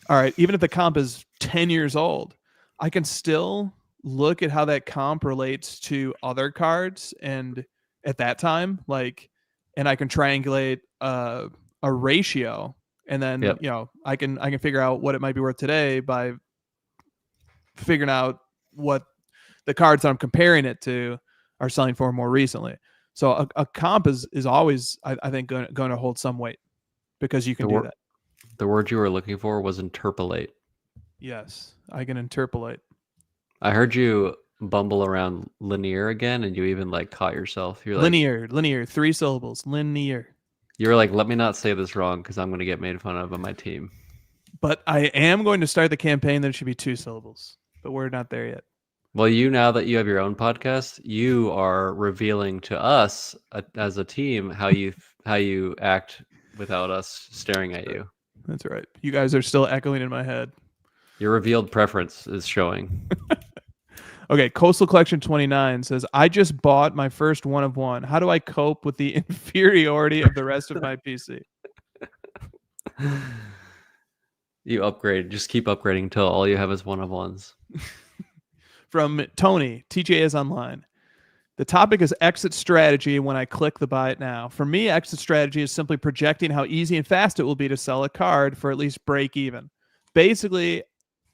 All right, even if the comp is 10 years old, I can still look at how that comp relates to other cards, and at that time, and I can triangulate a ratio, and then I can figure out what it might be worth today by figuring out what the cards that I'm comparing it to are selling for more recently. So a comp is always, I think, going to hold some weight because you can do that. The word you were looking for was interpolate. Yes, I can interpolate. I heard you bumble around linear again, and you even caught yourself. You're linear, 3 syllables, linear. You were like, let me not say this wrong because I'm going to get made fun of on my team. But I am going to start the campaign that it should be 2 syllables, but we're not there yet. Well, now that you have your own podcast, you are revealing to us as a team how you act without us staring at you. That's right. You guys are still echoing in my head. Your revealed preference is showing. Okay, Coastal Collection 29 says, I just bought my first one of one. How do I cope with the inferiority of the rest of my PC? You upgrade. Just keep upgrading until all you have is one of ones. From Tony, TJ is online. The topic is exit strategy when I click the buy it now. For me, exit strategy is simply projecting how easy and fast it will be to sell a card for at least break even. Basically,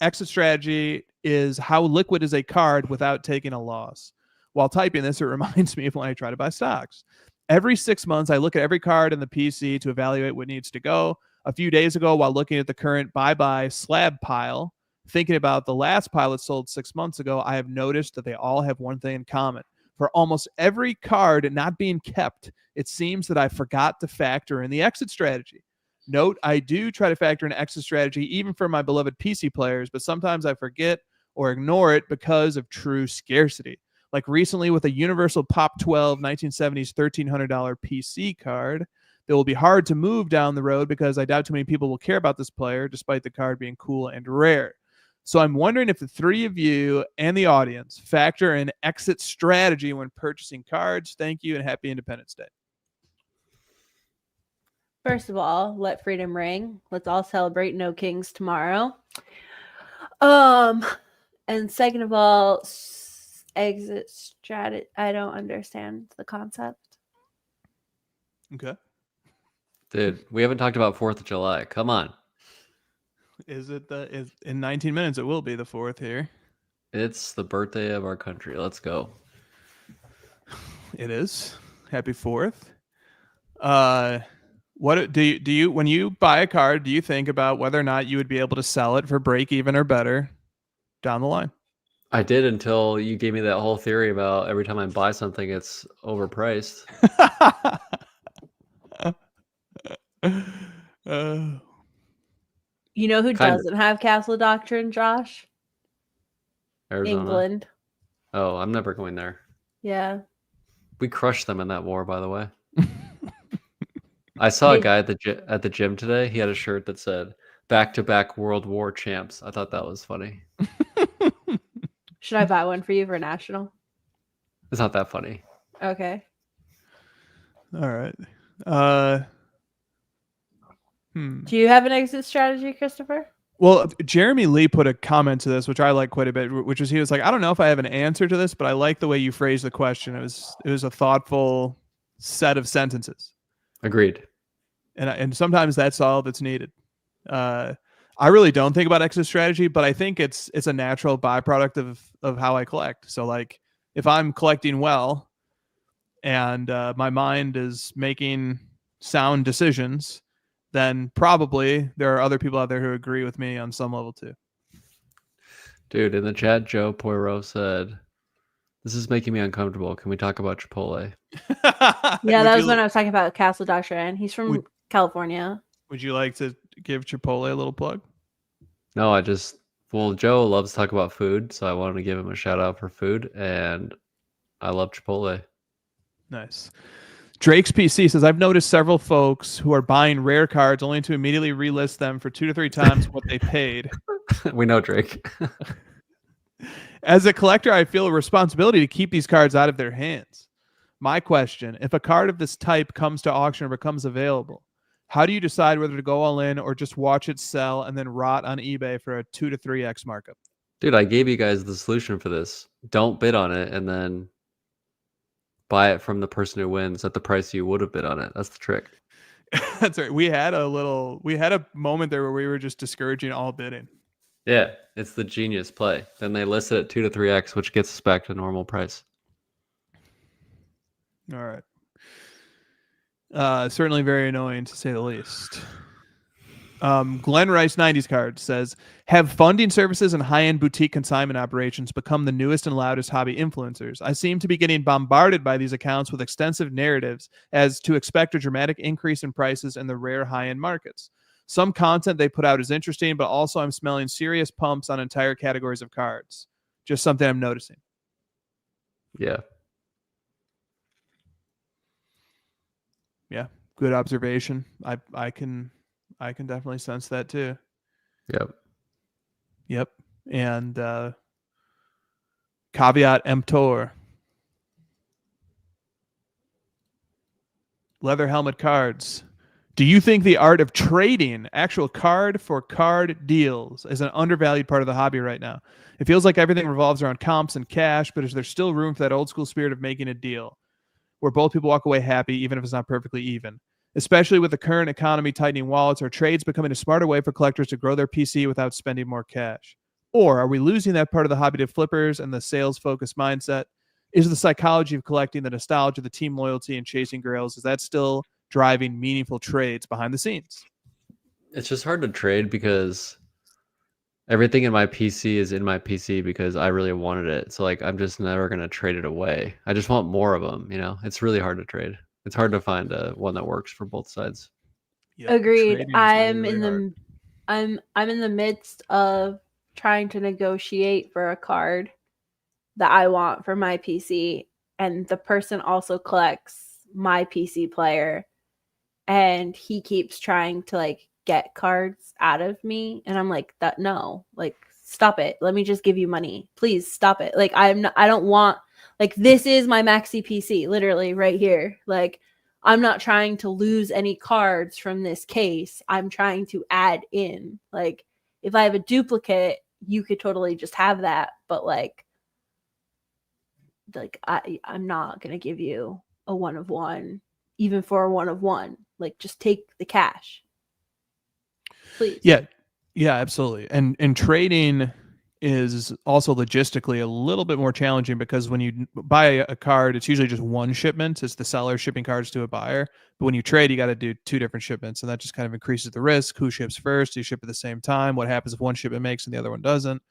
exit strategy is how liquid is a card without taking a loss. While typing this, it reminds me of when I try to buy stocks. Every 6 months, I look at every card in the PC to evaluate what needs to go. A few days ago, while looking at the current buy slab pile, thinking about the last pile that sold 6 months ago, I have noticed that they all have one thing in common. For almost every card not being kept, it seems that I forgot to factor in the exit strategy. Note, I do try to factor in exit strategy even for my beloved PC players, but sometimes I forget or ignore it because of true scarcity. Like recently with a Universal Pop 12 1970s $1,300 PC card that will be hard to move down the road because I doubt too many people will care about this player despite the card being cool and rare. So I'm wondering if the three of you and the audience factor in exit strategy when purchasing cards. Thank you and happy Independence Day. First of all, let freedom ring. Let's all celebrate No Kings tomorrow. And second of all, exit strategy. I don't understand the concept. Okay. Dude, we haven't talked about 4th of July. Come on. Is in 19 minutes? It will be the 4th here. It's the birthday of our country. Let's go. It is. Happy 4th. What do you when you buy a card, do you think about whether or not you would be able to sell it for break even or better down the line? I did until you gave me that whole theory about every time I buy something, it's overpriced. You know who Kind of. doesn't have castle doctrine, Josh? Arizona. England. Oh, I'm never going there. Yeah. We crushed them in that war, by the way. I saw a guy at the gym today. He had a shirt that said "Back-to-back World War champs." I thought that was funny. Should I buy one for you for national? It's not that funny. Okay. All right. Do you have an exit strategy, Christopher? Well, Jeremy Lee put a comment to this, which I like quite a bit, which is he was like, I don't know if I have an answer to this, but I like the way you phrased the question. It was a thoughtful set of sentences. Agreed. And sometimes that's all that's needed. I really don't think about exit strategy, but I think it's a natural byproduct of how I collect. So like if I'm collecting well and my mind is making sound decisions, then probably there are other people out there who agree with me on some level too. Dude, in the chat, Joe Poirot said, "This is making me uncomfortable. Can we talk about Chipotle?" Yeah, that was when I was talking about Castle Doctrine. He's from California. Would you like to give Chipotle a little plug? No, Joe loves to talk about food, so I wanted to give him a shout out for food, and I love Chipotle. Nice. Drake's PC says, I've noticed several folks who are buying rare cards only to immediately relist them for 2 to 3 times what they paid. We know Drake. As a collector, I feel a responsibility to keep these cards out of their hands. My question, if a card of this type comes to auction or becomes available, how do you decide whether to go all in or just watch it sell and then rot on eBay for a 2 to 3x markup? Dude, I gave you guys the solution for this. Don't bid on it and then buy it from the person who wins at the price you would have bid on it. That's the trick. That's right. We had a moment there where we were just discouraging all bidding. Yeah, it's the genius play. Then they list it at 2 to 3x, which gets us back to normal price. All right. Certainly very annoying to say the least. Glenn Rice 90s card says, have funding services and high-end boutique consignment operations become the newest and loudest hobby influencers? I seem to be getting bombarded by these accounts with extensive narratives as to expect a dramatic increase in prices in the rare high-end markets. Some content they put out is interesting, but also I'm smelling serious pumps on entire categories of cards. Just something I'm noticing. Yeah. Yeah, good observation. I I can definitely sense that too. Yep. And caveat emptor. Leather helmet cards. Do you think the art of trading actual card for card deals is an undervalued part of the hobby right now? It feels like everything revolves around comps and cash, but is there still room for that old school spirit of making a deal where both people walk away happy, even if it's not perfectly even? Especially with the current economy tightening wallets, are trades becoming a smarter way for collectors to grow their PC without spending more cash? Or are we losing that part of the hobby to flippers and the sales-focused mindset? Is the psychology of collecting, the nostalgia, the team loyalty, and chasing grails, is that still driving meaningful trades behind the scenes? It's just hard to trade because everything in my PC is in my PC because I really wanted it. So like I'm just never gonna trade it away. I just want more of them. It's really hard to trade. It's hard to find one that works for both sides. Yep. Agreed. Trading is I'm really, in really the I'm in the midst of trying to negotiate for a card that I want for my PC, and the person also collects my PC player, and he keeps trying to like get cards out of me, and I'm like, that no, like stop it. Let me just give you money. Please stop it. Like I don't want, like, this is my maxi PC literally right here. Like I'm not trying to lose any cards from this case. I'm trying to add in. Like if I have a duplicate, you could totally just have that, but like I'm not gonna give you a 1 of 1, even for a 1 of 1. Like just take the cash, please. Yeah, absolutely. And trading is also logistically a little bit more challenging because when you buy a card, it's usually just one shipment. It's the seller shipping cards to a buyer. But when you trade, you got to do 2 different shipments, and that just kind of increases the risk. Who ships first? Do you ship at the same time? What happens if one shipment makes and the other one doesn't?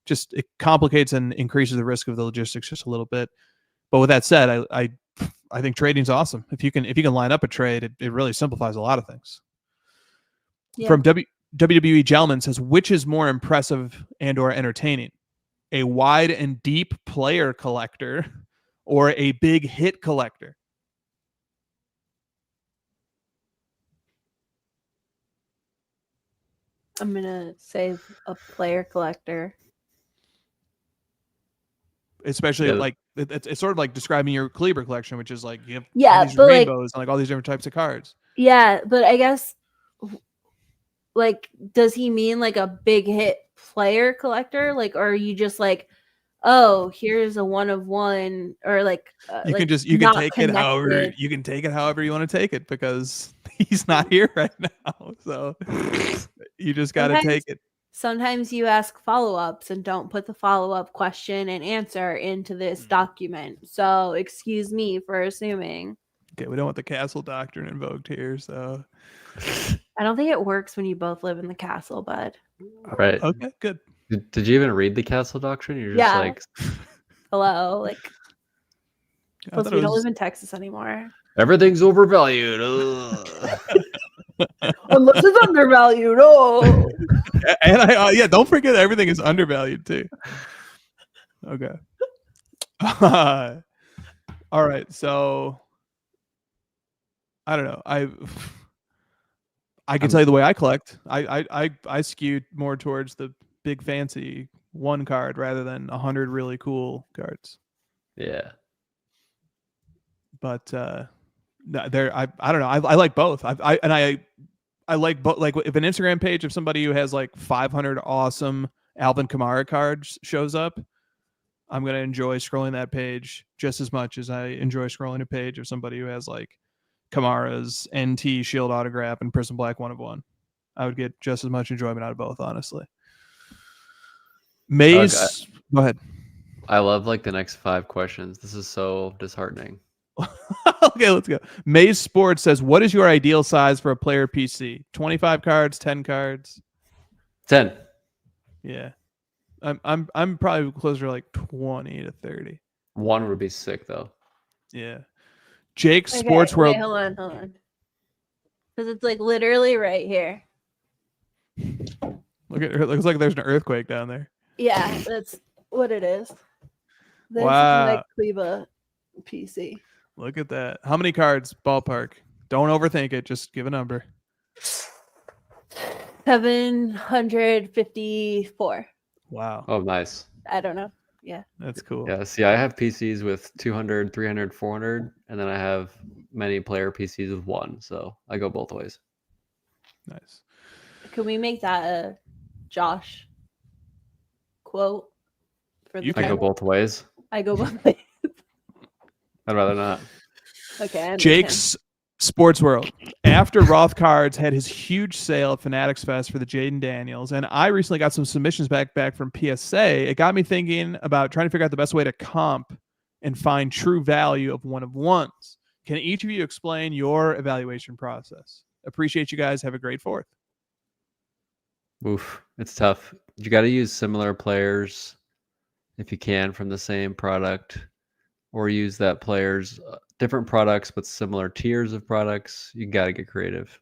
Just it complicates and increases the risk of the logistics just a little bit. But with that said, I think trading's awesome. If you can line up a trade, it really simplifies a lot of things. Yeah. From WWE Gentleman says, which is more impressive and or entertaining? A wide and deep player collector or a big hit collector? I'm gonna say a player collector. Especially like it's sort of like describing your Kleber collection, which is like you have all these but rainbows and like all these different types of cards. Yeah, but I guess like, does he mean like a big hit player collector? Like, or are you just like, oh, here's a 1 of 1, or like You like can take it however you want to take it because he's not here right now. So you just got to take it. Sometimes you ask follow-ups and don't put the follow-up question and answer into this document. So excuse me for assuming. Okay, we don't want the castle doctrine invoked here, so I don't think it works when you both live in the castle, bud. Right. Okay, good. Did you even read the Castle Doctrine? You're just like, hello, like, plus we don't live in Texas anymore. Everything's overvalued. Unless it's undervalued. Oh. And don't forget everything is undervalued too. Okay. All right. So I don't know. I can tell you the way I collect. I skew more towards the big fancy 1 card rather than 100 really cool cards. Yeah. But I don't know. I like both. I like both. Like if an Instagram page of somebody who has like 500 awesome Alvin Kamara cards shows up, I'm going to enjoy scrolling that page just as much as I enjoy scrolling a page of somebody who has like Kamara's NT Shield autograph and Prism Black 1 of 1. I would get just as much enjoyment out of both, honestly. Maze, go ahead. I love like the next 5 questions. This is so disheartening. Okay, let's go. Maze Sports says, what is your ideal size for a player PC? 25 cards, 10 cards? 10. Yeah. I'm probably closer to like 20 to 30. 1 would be sick though. Yeah. Jake's Sports World. Wait, hold on. Because it's like literally right here. Look at it. Looks like there's an earthquake down there. Yeah, that's what it is. This Wow. is my Kleba PC. Look at that. How many cards? Ballpark. Don't overthink it. Just give a number. $754. Wow, Oh, nice. I don't know. Yeah. that's cool. Yeah, see, I have PCs with 200, 300, 400, and then I have many player PCs with 1, so I go both ways. Nice. Can we make that a Josh quote for the You I go can. channel? both ways. I go both ways. I'd rather not. Okay. I understand. Jake's Sports World. After Roth Cards had his huge sale at Fanatics Fest for the Jaden Daniels, and I recently got some submissions back from PSA, it got me thinking about trying to figure out the best way to comp and find true value of one of ones. Can each of you explain your evaluation process? Appreciate you guys. Have a great 4th. Oof, it's tough. You got to use similar players if you can from the same product, or use that player's different products but similar tiers of products. You got to get creative.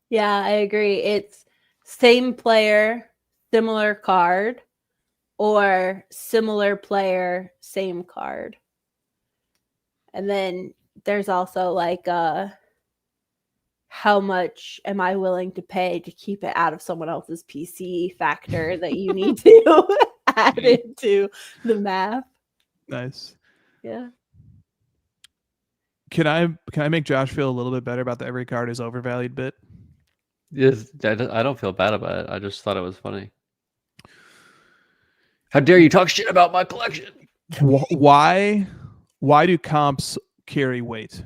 Yeah, I agree. It's same player, similar card, or similar player, same card. And then there's also like how much am I willing to pay to keep it out of someone else's PC factor that you need to add into the math. Nice. Yeah. Can I make Josh feel a little bit better about the every card is overvalued bit? Yes, I don't feel bad about it. I just thought it was funny. How dare you talk shit about my collection? Why do comps carry weight?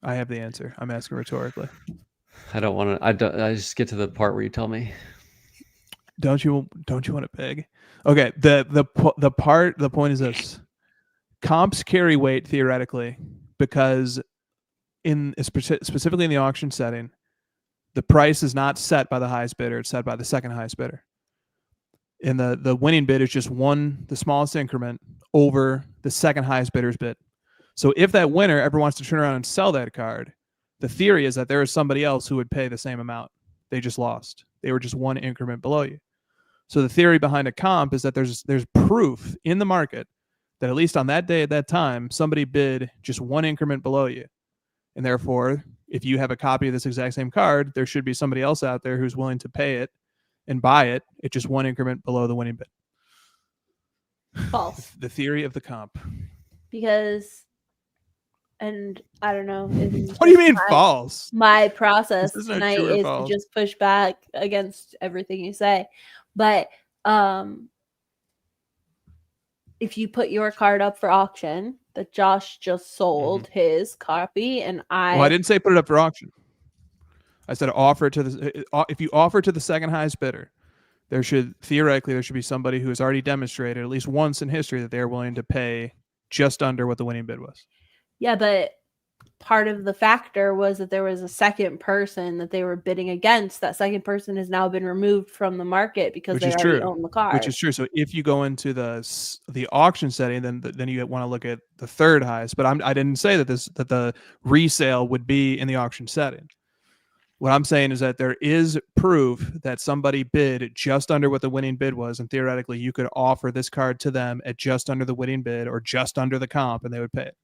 I have the answer. I'm asking rhetorically. I don't want to. I just get to the part where you tell me. Don't you want to beg? Okay. The point is this: comps carry weight theoretically because specifically in the auction setting, the price is not set by the highest bidder; it's set by the second highest bidder. And the winning bid is just the smallest increment over the second highest bidder's bid. So if that winner ever wants to turn around and sell that card, the theory is that there is somebody else who would pay the same amount. They just lost. They were just one increment below you. So the theory behind a comp is that there's proof in the market that at least on that day at that time, somebody bid just one increment below you. And therefore, if you have a copy of this exact same card, there should be somebody else out there who's willing to pay it and buy it at just one increment below the winning bid. False. The theory of the comp. Because, and I don't know. What do you mean false? My process This isn't tonight true or is false. to just push back against everything you say. But if you put your card up for auction, that Josh just sold his copy, and I didn't say put it up for auction. I said offer it to if you offer to the second highest bidder, there should be somebody who has already demonstrated at least once in history that they're willing to pay just under what the winning bid was. Yeah, but part of the factor was that there was a second person that they were bidding against. That second person has now been removed from the market because they already own the card. Which is true. So if you go into the auction setting, then you want to look at the third highest. But I didn't say that the resale would be in the auction setting. What I'm saying is that there is proof that somebody bid just under what the winning bid was, and theoretically you could offer this card to them at just under the winning bid or just under the comp, and they would pay it.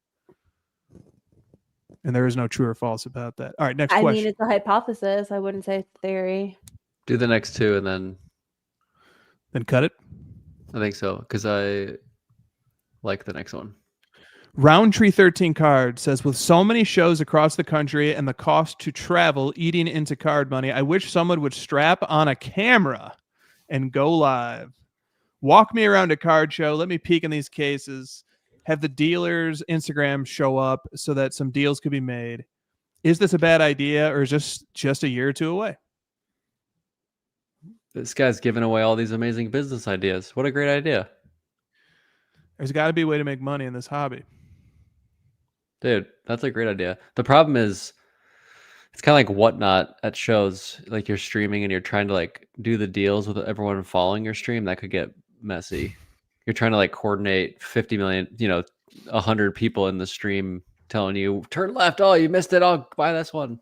And there is no true or false about that. All right, next question. I mean, it's a hypothesis. I wouldn't say theory. Do the next two and then cut it? I think so, because I like the next one. Roundtree 13 card says, with so many shows across the country and the cost to travel eating into card money, I wish someone would strap on a camera and go live. Walk me around a card show. Let me peek in these cases. Have the dealers' Instagram show up so that some deals could be made. Is this a bad idea, or is this just a year or two away? This guy's giving away all these amazing business ideas. What a great idea. There's got to be a way to make money in this hobby. Dude, that's a great idea. The problem is it's kind of like Whatnot at shows. Like you're streaming and you're trying to like do the deals with everyone following your stream. That could get messy. You're trying to like coordinate 50 million, 100 people in the stream telling you, turn left. Oh, you missed it. I'll buy this one.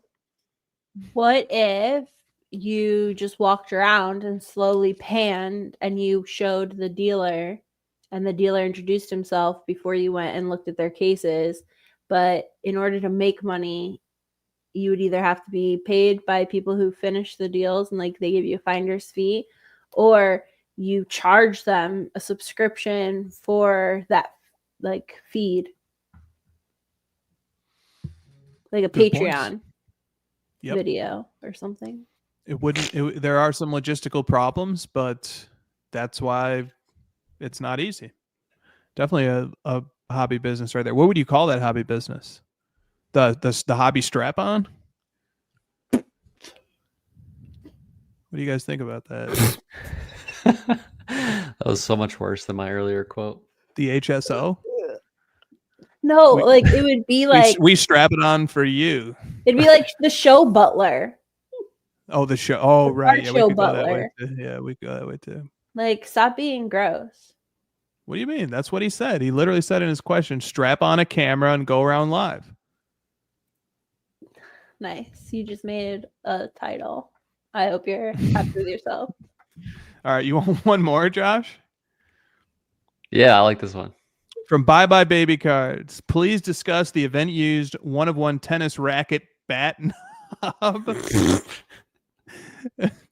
What if you just walked around and slowly panned and you showed the dealer and the dealer introduced himself before you went and looked at their cases? But in order to make money, you would either have to be paid by people who finish the deals and like they give you a finder's fee, or you charge them a subscription for that like feed, like a Good points. Patreon video or something. There are some logistical problems, but that's why it's not easy. Definitely a hobby business right there. What would you call that hobby business? The hobby strap-on? What do you guys think about that? That was so much worse than my earlier quote. The HSO? No, like it would be like we strap it on for you. it'd be like the show butler. Oh, the show. Oh, right. Yeah, we show could go that way butler. too. Yeah, we could go that way too. Like, stop being gross. What do you mean? That's what he said. He literally said in his question, strap on a camera and go around live. Nice. You just made a title. I hope you're happy with yourself. All right. You want one more, Josh? Yeah, I like this one. From Bye Bye Baby Cards, please discuss the event used one-of-one tennis racket bat knob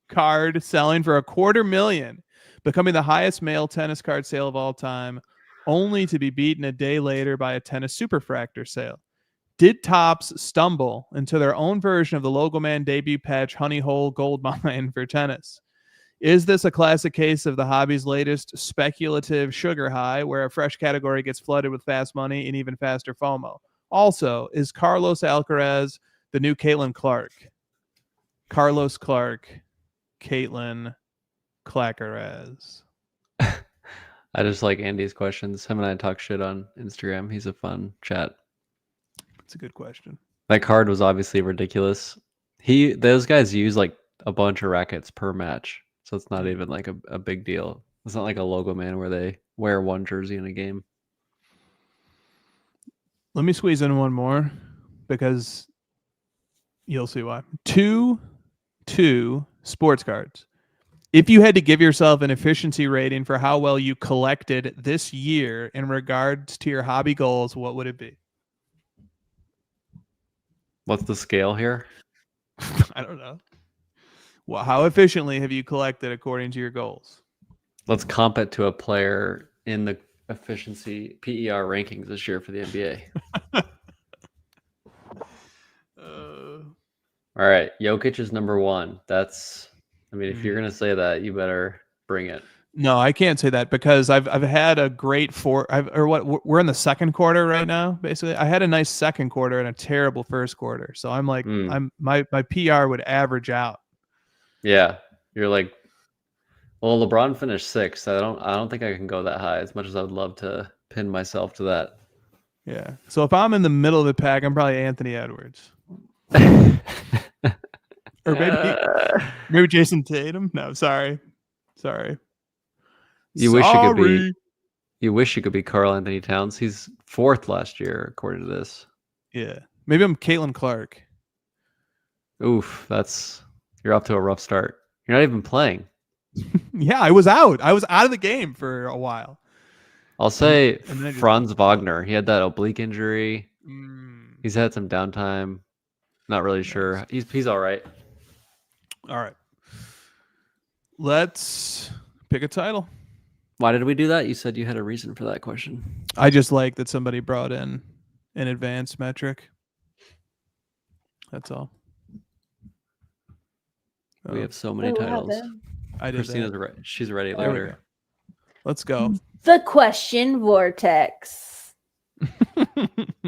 card selling for $250,000, becoming the highest male tennis card sale of all time, only to be beaten a day later by a tennis superfractor sale. Did Topps stumble into their own version of the Logo Man debut patch Honey Hole Gold Mine for tennis? Is this a classic case of the hobby's latest speculative sugar high, where a fresh category gets flooded with fast money and even faster FOMO? Also, is Carlos Alcaraz the new Caitlin Clark? Carlos Clark, Caitlin Clackaraz. I just like Andy's questions. Him and I talk shit on Instagram. He's a fun chat. It's a good question. That card was obviously ridiculous. Those guys use like a bunch of rackets per match, so it's not even like a big deal. It's not like a Logo Man where they wear one jersey in a game. Let me squeeze in one more because you'll see why. Two sports cards. If you had to give yourself an efficiency rating for how well you collected this year in regards to your hobby goals, what would it be? What's the scale here? I don't know. Well, how efficiently have you collected according to your goals? Let's comp it to a player in the efficiency PER rankings this year for the NBA. All right, Jokic is number one. If you're gonna say that, you better bring it. No, I can't say that because I've had a great we're in the second quarter right now. Basically, I had a nice second quarter and a terrible first quarter. So I'm like, my PR would average out. Yeah, you're like, well, LeBron finished sixth. I don't think I can go that high as much as I would love to pin myself to that. Yeah. So if I'm in the middle of the pack, I'm probably Anthony Edwards. Or maybe Jason Tatum. No, sorry. You wish you could be Karl Anthony Towns. He's fourth last year, according to this. Yeah. Maybe I'm Caitlin Clark. Oof, you're off to a rough start. You're not even playing. Yeah, I was out. I was out of the game for a while. I'll say Franz Wagner. He had that oblique injury. He's had some downtime. Not really sure. He's all right. All right. Let's pick a title. Why did we do that? You said you had a reason for that question. I just like that somebody brought in an advanced metric. That's all. We have so many titles. Christina's ready. She's ready later. Let's go. The question vortex.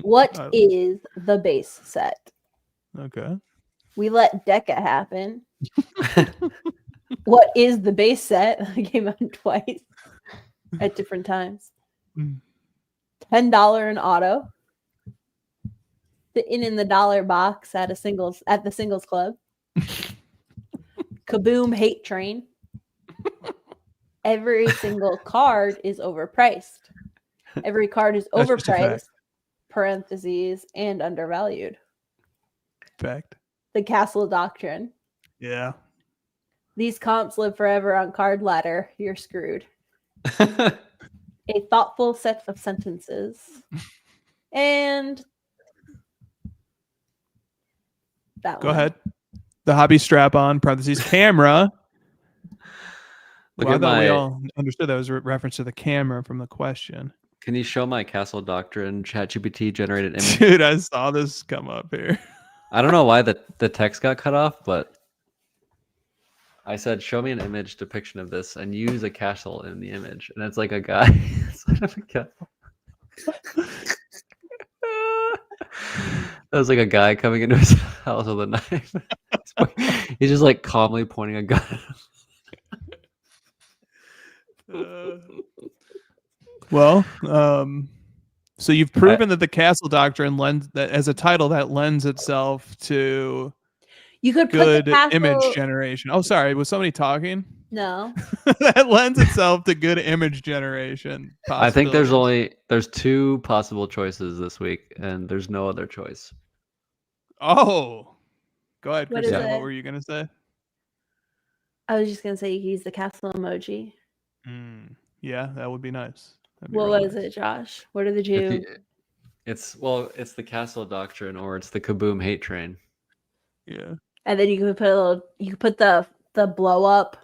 What is the base set? Okay. We let Deca happen. What is the base set? I came out twice at different times. $10 in auto. The in the dollar box at the singles club. Kaboom hate train. Every single card is overpriced. Every card is overpriced, parentheses, and undervalued. Fact. The Castle Doctrine. Yeah. These comps live forever on card ladder. You're screwed. A thoughtful set of sentences. And That Go one. ahead. The hobby strap-on parentheses camera. Look Well, I at thought we my. all understood that was a reference to the camera from the question. Can you show my Castle Doctrine ChatGPT generated image? Dude, I saw this come up here. I don't know why the text got cut off, but I said, show me an image depiction of this and use a castle in the image. And it's like a guy inside of a castle. That was like a guy coming into his house with a knife. He's just like calmly pointing a gun at him. Well, so you've proven that the Castle Doctrine lends that as a title that lends itself to You could put good the castle... image generation. Oh, sorry, was somebody talking? No. That lends itself to good image generation. I think possibilities. there's two possible choices this week, and there's no other choice. Oh, go ahead, What is Christina. What it? were you gonna say? I was just gonna say you could use the castle emoji. Yeah, that would be nice. That'd be What real was nice. it, Josh? What did If you? it's the Castle Doctrine or it's the Kaboom hate train. Yeah. And then you could put a little. You could put the blow up,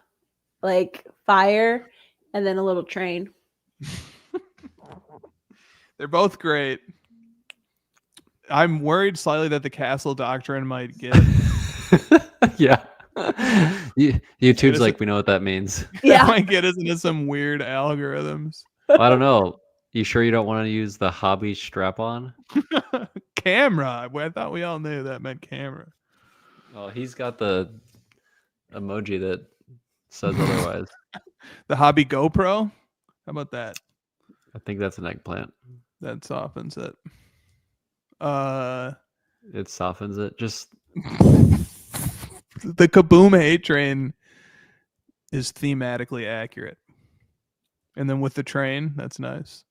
like fire, and then a little train. They're both great. I'm worried slightly that the Castle Doctrine might get. Yeah. YouTube's is like, it- we know what that means. Yeah. might get us into some weird algorithms. I don't know. You sure you don't want to use the hobby strap-on? Camera. I thought we all knew that meant camera. Well, he's got the emoji that says otherwise. The hobby GoPro. How about that? I think that's an eggplant. That softens it. It softens it. Just the Kaboom hate train is thematically accurate. And then with the train, that's nice.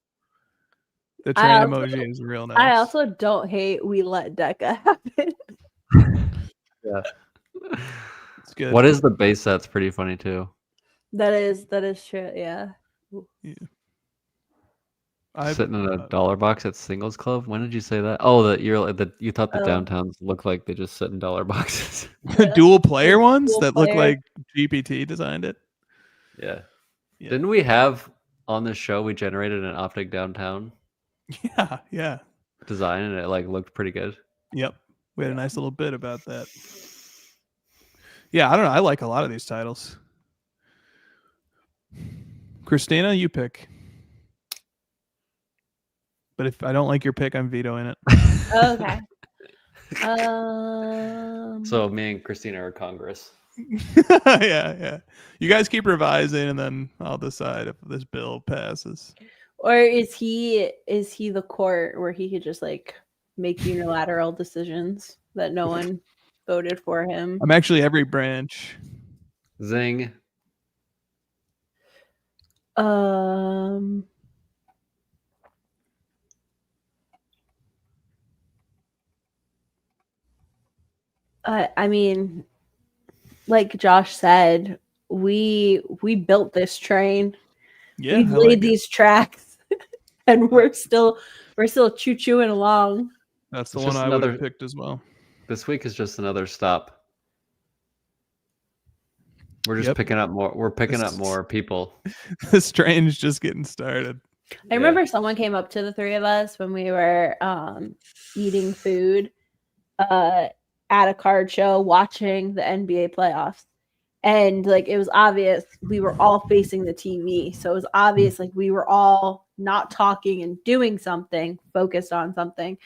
The train emoji is real nice. I also don't hate we let Deca happen. yeah. It's good. What is the base set's pretty funny too. That is true. Yeah. Sitting in a dollar box at Singles Club. When did you say that? Oh, you thought the downtowns looked like they just sit in dollar boxes. The dual player ones Dual that player. look like GPT designed it. Yeah. Yeah. Didn't we have on this show we generated an optic downtown Yeah. design and it like looked pretty good. Yep. We had a nice little bit about that. Yeah, I don't know. I like a lot of these titles. Christina, you pick. But if I don't like your pick, I'm vetoing it. Okay. So me and Christina are Congress. Yeah. You guys keep revising, and then I'll decide if this bill passes. Or is he the court where he could just like make unilateral decisions that no one voted for him? I'm actually every branch. Zing. I mean, like Josh said, we built this train. Yeah, We've laid these tracks, and we're still choo-chooing along. That's the It's one just I would have another- picked as well. This week is just another stop. We're just Yep. picking up more. We're picking up more people. This train's just getting started. I remember someone came up to the three of us when we were eating food at a card show, watching the NBA playoffs. And like it was obvious we were all facing the TV. So it was obvious like we were all not talking and doing something, focused on something.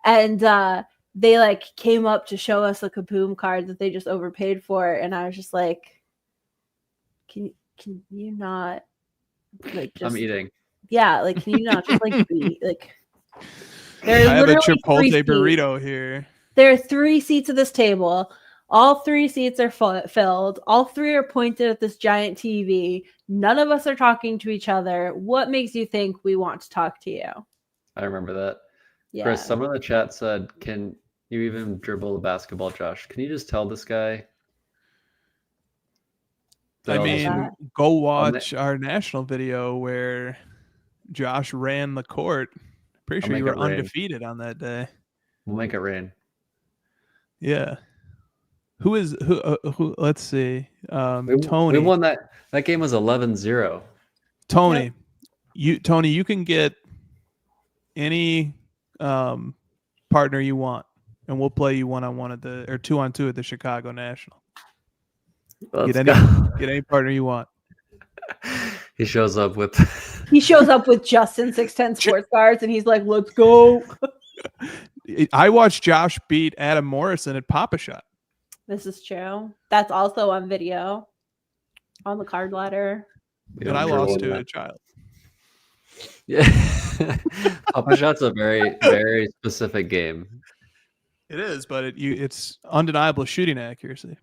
And they like came up to show us a Kaboom card that they just overpaid for. And I was just like, can you not like just I'm eating. Yeah, like can you not just like be like I have a literally Chipotle 3 seats. burrito here. There are 3 seats at this table. All 3 seats are filled. All 3 are pointed at this giant TV. None of us are talking to each other. What makes you think we want to talk to you? I remember that. Yeah. Chris, someone in the chat said, "Can you even dribble the basketball, Josh? Can you just tell this guy?" I I'll mean, just- go watch our national video where Josh ran the court. Pretty I'll sure you make were it rain. undefeated on that day. we'll make it rain. Yeah. Who? Let's see. We Tony. won that. That game was 11-0. Tony. Tony, you can get any partner you want, and we'll play you 1-on-1 at the or 2-on-2 at the Chicago National. Let's Get any partner you want. He shows up with Justin 610 sports cards, and he's like, "Let's go." I watched Josh beat Adam Morrison at Papa Shot. This is true. That's also on video, on the card ladder. And I lost to a child. Yeah, Papa Shot's a very, very specific game. It is, but it's undeniable shooting accuracy.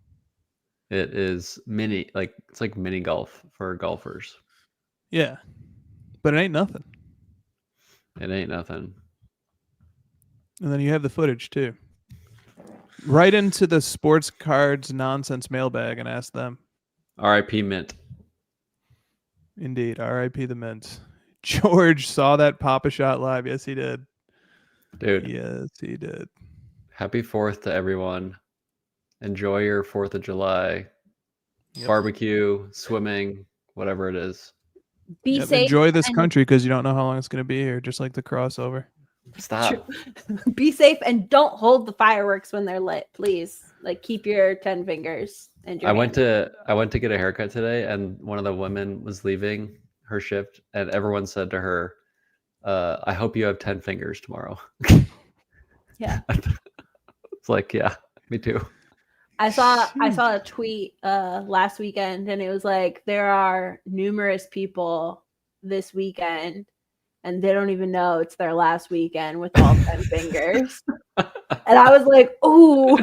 It is it's like mini golf for golfers. Yeah, but it ain't nothing. It ain't nothing. And then you have the footage too. Right into the sports cards nonsense mailbag and ask them. R.I.P. Mint. Indeed, R.I.P. the Mint. George saw that Papa Shot live. Yes, he did. Dude. Yes, he did. Happy 4th to everyone. Enjoy your 4th of July. Yep. Barbecue, swimming, whatever it is. Be safe. Enjoy this country because you don't know how long it's going to be here, just like the crossover. Stop. Be safe and don't hold the fireworks when they're lit, please. Like, keep your 10 fingers. I went to get a haircut today, and one of the women was leaving her shift, and everyone said to her, I hope you have 10 fingers tomorrow. Yeah. It's like, yeah, me too. I saw a tweet last weekend, and it was like, there are numerous people this weekend, and they don't even know it's their last weekend with all 10 fingers. And I was like, ooh,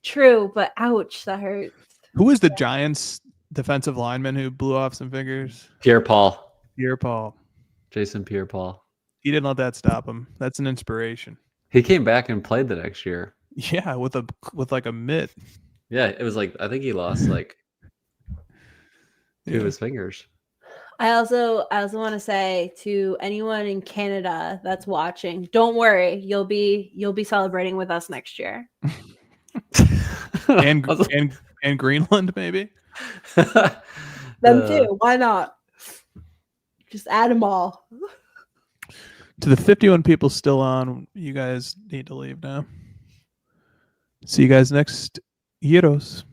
true, but ouch, that hurts. Who was the Giants defensive lineman who blew off some fingers? Pierre-Paul. Jason Pierre-Paul. He didn't let that stop him. That's an inspiration. He came back and played the next year. Yeah, with like a mitt. Yeah, it was like, I think he lost like 2 of his fingers. I also want to say to anyone in Canada that's watching, don't worry, you'll be celebrating with us next year. and Greenland, maybe. Them too. Why not? Just add them all. To the 51 people still on, you guys need to leave now. See you guys next Euros.